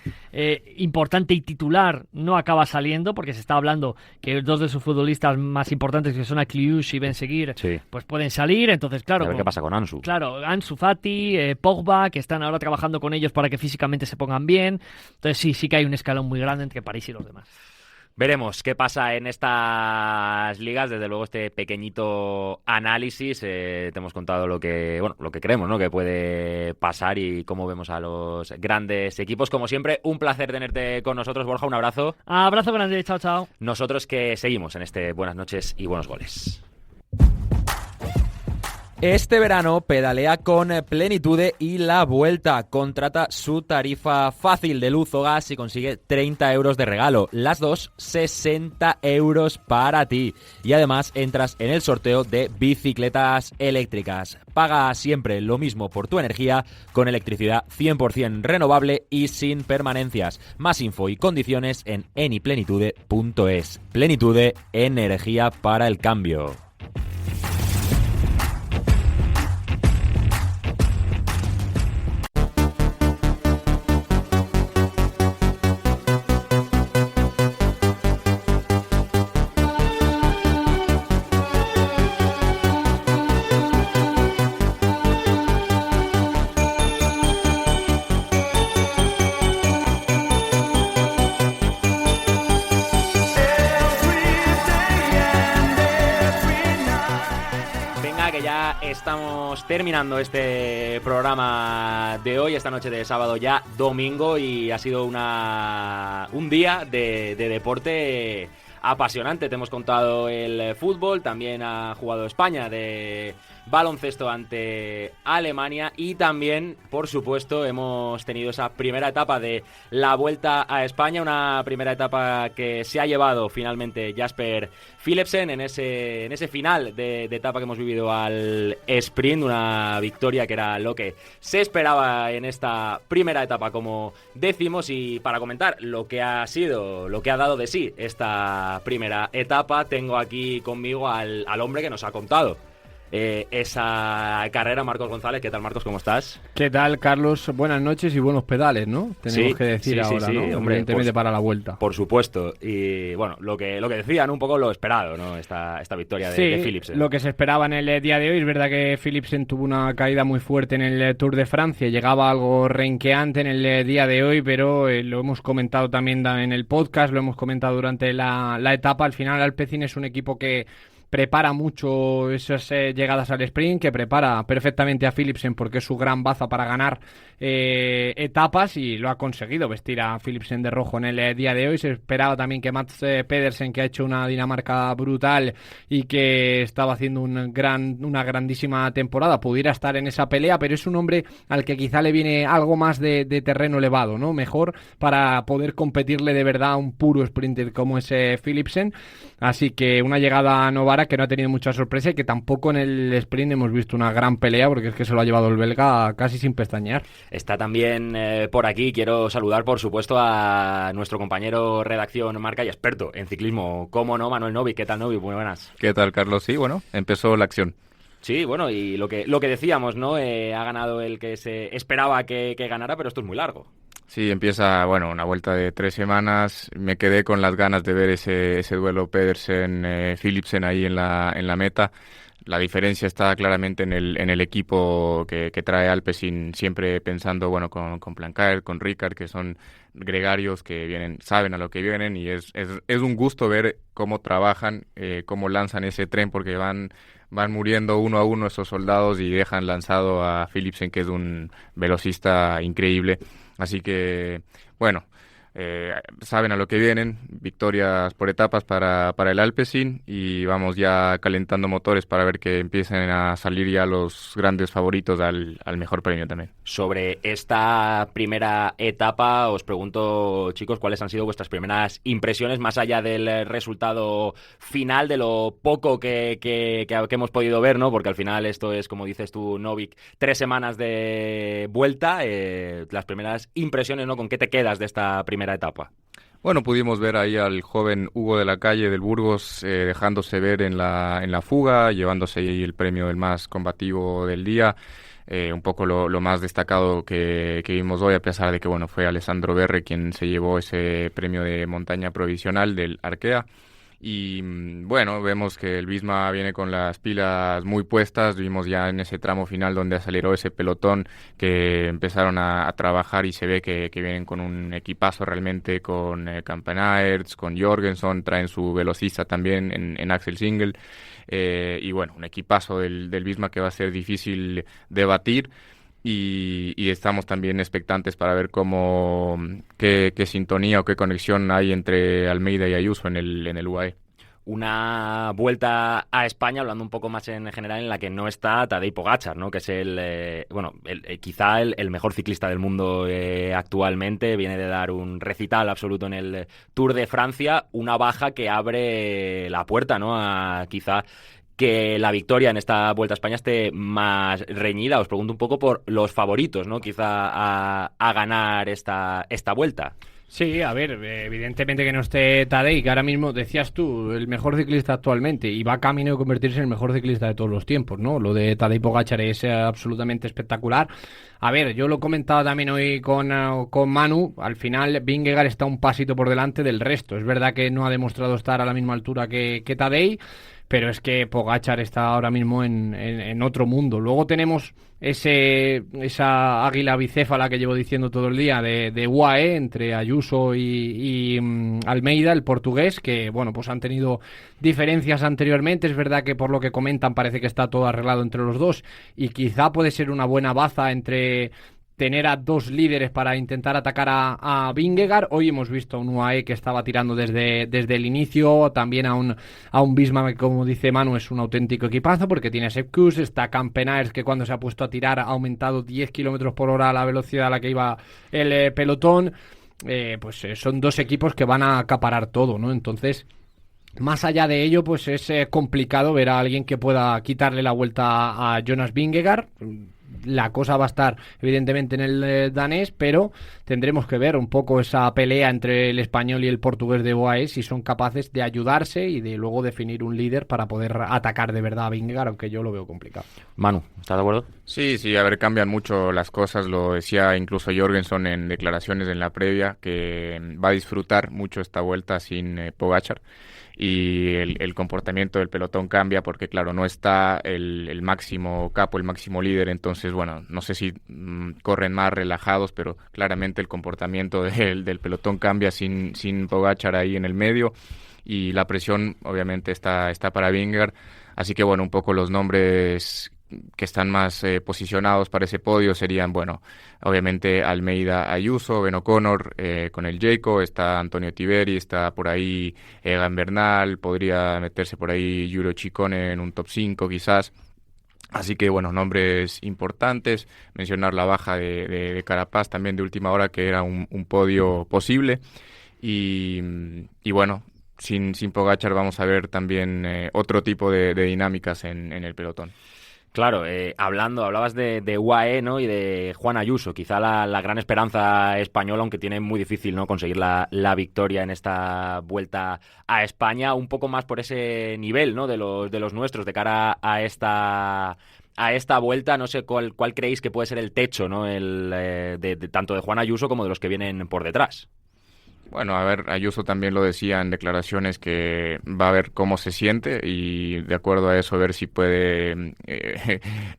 importante y titular no acaba saliendo, porque se está hablando que 2 de sus futbolistas más importantes, que son Akliouche y Ben Seguir, pues pueden salir. Entonces claro, a ver qué pasa con Ansu. Claro, Ansu Fati, Pogba, que están ahora trabajando con ellos para que físicamente se pongan bien. Entonces sí que hay un escalón muy grande entre París y los demás. Veremos qué pasa en estas ligas. Desde luego este pequeñito análisis, te hemos contado lo que creemos, ¿no?, que puede pasar y cómo vemos a los grandes equipos. Como siempre, un placer tenerte con nosotros, Borja. Un abrazo. Abrazo grande, chao. Nosotros que seguimos en este Buenas noches y buenos goles. Este verano pedalea con Plenitude y La Vuelta. Contrata su tarifa fácil de luz o gas y consigue 30 euros de regalo. Las dos, 60 euros para ti. Y además entras en el sorteo de bicicletas eléctricas. Paga siempre lo mismo por tu energía con electricidad 100% renovable y sin permanencias. Más info y condiciones en eniplenitude.es. Plenitude, energía para el cambio. Estamos terminando este programa de hoy, esta noche de sábado ya domingo, y ha sido un día de deporte apasionante. Te hemos contado el fútbol, también ha jugado España de baloncesto ante Alemania y también, por supuesto, hemos tenido esa primera etapa de la Vuelta a España, una primera etapa que se ha llevado finalmente Jasper Philipsen en ese final de etapa que hemos vivido al sprint, una victoria que era lo que se esperaba en esta primera etapa, como decimos. Y para comentar lo que ha dado de sí esta primera etapa, tengo aquí conmigo al hombre que nos ha contado esa carrera, Marcos González. ¿Qué tal, Marcos? ¿Cómo estás? ¿Qué tal, Carlos? Buenas noches y buenos pedales, ¿no? Tenemos que decir ahora, ¿no? Hombre, evidentemente para la Vuelta. Por supuesto. Y bueno, lo que decían, un poco lo esperado, ¿no? Esta victoria de Philipsen. Lo que se esperaba en el día de hoy. Es verdad que Philipsen tuvo una caída muy fuerte en el Tour de Francia. Llegaba algo renqueante en el día de hoy, pero lo hemos comentado también en el podcast, lo hemos comentado durante la etapa. Al final, Alpecin es un equipo que prepara mucho esas llegadas al sprint, que prepara perfectamente a Philipsen porque es su gran baza para ganar etapas, y lo ha conseguido vestir a Philipsen de rojo en el día de hoy. Se esperaba también que Mads Pedersen, que ha hecho una Dinamarca brutal y que estaba haciendo una grandísima temporada, pudiera estar en esa pelea, pero es un hombre al que quizá le viene algo más de terreno elevado, ¿no? Mejor para poder competirle de verdad a un puro sprinter como es Philipsen. Así que una llegada a Novara que no ha tenido mucha sorpresa y que tampoco en el sprint hemos visto una gran pelea, porque es que se lo ha llevado el belga casi sin pestañear. Está también por aquí, quiero saludar por supuesto a nuestro compañero redacción marca y experto en ciclismo, cómo no, Manuel Novik. ¿Qué tal, Novik? Muy buenas. ¿Qué tal, Carlos? Sí, bueno, empezó la acción. Sí, bueno, y lo que decíamos, ¿no? Ha ganado el que se esperaba que ganara, pero esto es muy largo. Sí, empieza, bueno, una vuelta de 3 semanas. Me quedé con las ganas de ver ese duelo Pedersen-Philipsen ahí en la meta. La diferencia está claramente en el equipo que trae Alpecin, siempre pensando, bueno, con Planckaert, con Ricard, que son gregarios que saben a lo que vienen, y es un gusto ver cómo trabajan, cómo lanzan ese tren, porque van muriendo uno a uno esos soldados y dejan lanzado a Philipsen, que es un velocista increíble. Así que, bueno, saben a lo que vienen, victorias por etapas para el Alpecin, y vamos ya calentando motores para ver que empiecen a salir ya los grandes favoritos al mejor premio también. Sobre esta primera etapa, os pregunto, chicos, ¿cuáles han sido vuestras primeras impresiones, más allá del resultado final, de lo poco que hemos podido ver, ¿no? Porque al final esto es, como dices tú, Novik, 3 semanas de vuelta. Las primeras impresiones, ¿no? ¿Con qué te quedas de esta primera etapa? Bueno, pudimos ver ahí al joven Hugo de la Calle del Burgos dejándose ver en la fuga, llevándose ahí el premio del más combativo del día. Un poco lo más destacado que vimos hoy, a pesar de que bueno, fue Alessandro Berre quien se llevó ese premio de montaña provisional del Arkea. Y bueno, vemos que el Visma viene con las pilas muy puestas. Vimos ya en ese tramo final donde aceleró ese pelotón que empezaron a trabajar, y se ve que vienen con un equipazo realmente, con Campenaerts, con Jorgensen, traen su velocista también en Axel Single. Y bueno, un equipazo del Visma que va a ser difícil de batir. Y estamos también expectantes para ver qué sintonía o qué conexión hay entre Almeida y Ayuso en el UAE. una vuelta a España, hablando un poco más en general, en la que no está Tadej Pogačar, ¿no? Que es quizá el mejor ciclista del mundo actualmente. Viene de dar un recital absoluto en el Tour de Francia, una baja que abre la puerta, ¿no? A quizá que la victoria en esta Vuelta a España esté más reñida. Os pregunto un poco por los favoritos, ¿no? Quizá a ganar esta vuelta. Sí, a ver, evidentemente que no esté Tadej, que ahora mismo decías tú, el mejor ciclista actualmente, y va camino de convertirse en el mejor ciclista de todos los tiempos, ¿no? Lo de Tadej Pogačar es absolutamente espectacular. A ver, yo lo comentaba también hoy con Manu, al final Vingegaard está un pasito por delante del resto. Es verdad que no ha demostrado estar a la misma altura que Tadej, pero es que Pogačar está ahora mismo en otro mundo. Luego tenemos esa águila bicéfala que llevo diciendo todo el día de UAE entre Ayuso y Almeida, el portugués, que bueno, pues han tenido diferencias anteriormente. Es verdad que por lo que comentan parece que está todo arreglado entre los dos y quizá puede ser una buena baza entre tener a dos líderes para intentar atacar a Vingegaard. Hoy hemos visto a un UAE que estaba tirando desde el inicio, también a un Visma que, como dice Manu, es un auténtico equipazo porque tiene a Sepp Kuss, está Campenaers, que cuando se ha puesto a tirar ha aumentado 10 km por hora la velocidad a la que iba el pelotón. Son dos equipos que van a acaparar todo, ¿no? Entonces, más allá de ello, pues es complicado ver a alguien que pueda quitarle la vuelta a Jonas Vingegaard. La cosa va a estar evidentemente en el danés, pero tendremos que ver un poco esa pelea entre el español y el portugués de UAE, si son capaces de ayudarse y de luego definir un líder para poder atacar de verdad a Vingegaard, aunque yo lo veo complicado. Manu, ¿estás de acuerdo? Sí, a ver, cambian mucho las cosas, lo decía incluso Jorgensen en declaraciones en la previa, que va a disfrutar mucho esta vuelta sin Pogačar. Y el comportamiento del pelotón cambia porque, claro, no está el máximo capo, el máximo líder, entonces, bueno, no sé si corren más relajados, pero claramente el comportamiento del pelotón cambia sin Pogačar ahí en el medio y la presión obviamente está para Vingegaard, así que, bueno, un poco los nombres que están más posicionados para ese podio serían, bueno, obviamente Almeida, Ayuso, Ben O'Connor con el Jayco, está Antonio Tiberi, está por ahí Egan Bernal, podría meterse por ahí Giulio Ciccone en un top 5 quizás. Así que, bueno, nombres importantes. Mencionar la baja de Carapaz también de última hora, que era un podio posible. Y bueno, sin Pogačar vamos a ver también otro tipo de dinámicas en el pelotón. Claro, hablabas de UAE, ¿no? Y de Juan Ayuso, quizá la gran esperanza española, aunque tiene muy difícil, ¿no?, conseguir la victoria en esta Vuelta a España, un poco más por ese nivel, ¿no?, de los nuestros de cara a esta vuelta. No sé cuál creéis que puede ser el techo, ¿no?, tanto de Juan Ayuso como de los que vienen por detrás. Bueno, a ver, Ayuso también lo decía en declaraciones que va a ver cómo se siente y de acuerdo a eso ver si puede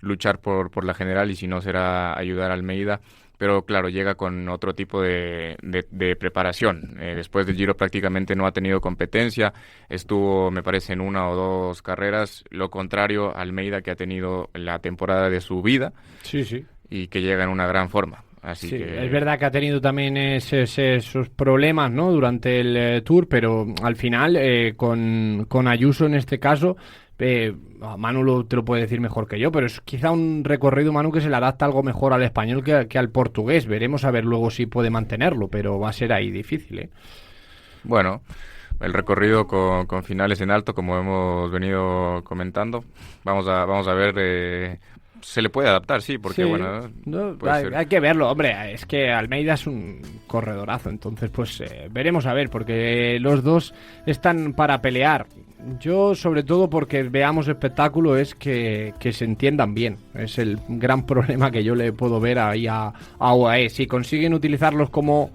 luchar por la general y si no será ayudar a Almeida. Pero claro, llega con otro tipo de preparación. Después del Giro prácticamente no ha tenido competencia, estuvo me parece en una o dos carreras, lo contrario a Almeida, que ha tenido la temporada de su vida. Sí. Y que llega en una gran forma. Así sí, que... es verdad que ha tenido también esos problemas, ¿no?, durante el Tour, pero al final con Ayuso en este caso, Manu te lo puede decir mejor que yo, pero es quizá un recorrido, Manu, que se le adapta algo mejor al español que al portugués. Veremos a ver luego si puede mantenerlo, pero va a ser ahí difícil, ¿eh? Bueno, el recorrido con finales en alto, como hemos venido comentando, vamos a ver... Se le puede adaptar, sí, porque sí, bueno... hay que verlo, hombre, es que Almeida es un corredorazo, entonces pues veremos a ver, porque los dos están para pelear. Yo, sobre todo porque veamos espectáculo, es que se entiendan bien. Es el gran problema que yo le puedo ver ahí a UAE. Si consiguen utilizarlos como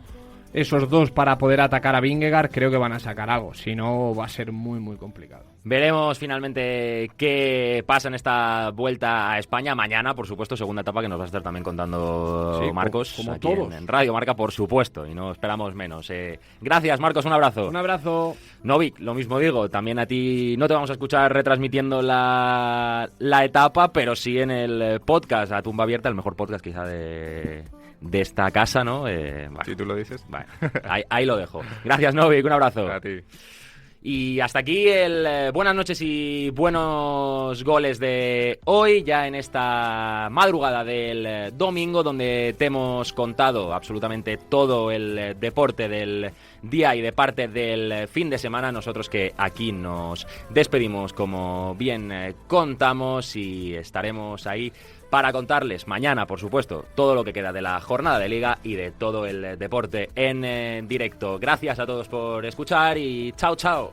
esos dos para poder atacar a Vingegaard, creo que van a sacar algo. Si no, va a ser muy, muy complicado. Veremos finalmente qué pasa en esta Vuelta a España. Mañana, por supuesto, segunda etapa que nos va a estar también contando Marcos. Como aquí todos. En Radio Marca, por supuesto, y no esperamos menos. Gracias, Marcos, un abrazo. Un abrazo. Novik, lo mismo digo, también a ti no te vamos a escuchar retransmitiendo la etapa, pero sí en el podcast, a Tumba Abierta, el mejor podcast quizá de esta casa, ¿no? Si tú lo dices. Vale, ahí lo dejo. Gracias, Novik, un abrazo. A ti. Y hasta aquí el buenas noches y buenos goles de hoy, ya en esta madrugada del domingo, donde te hemos contado absolutamente todo el deporte del día y de parte del fin de semana. Nosotros que aquí nos despedimos, como bien contamos, y estaremos ahí para contarles mañana, por supuesto, todo lo que queda de la jornada de Liga y de todo el deporte en directo. Gracias a todos por escuchar y chao, chao.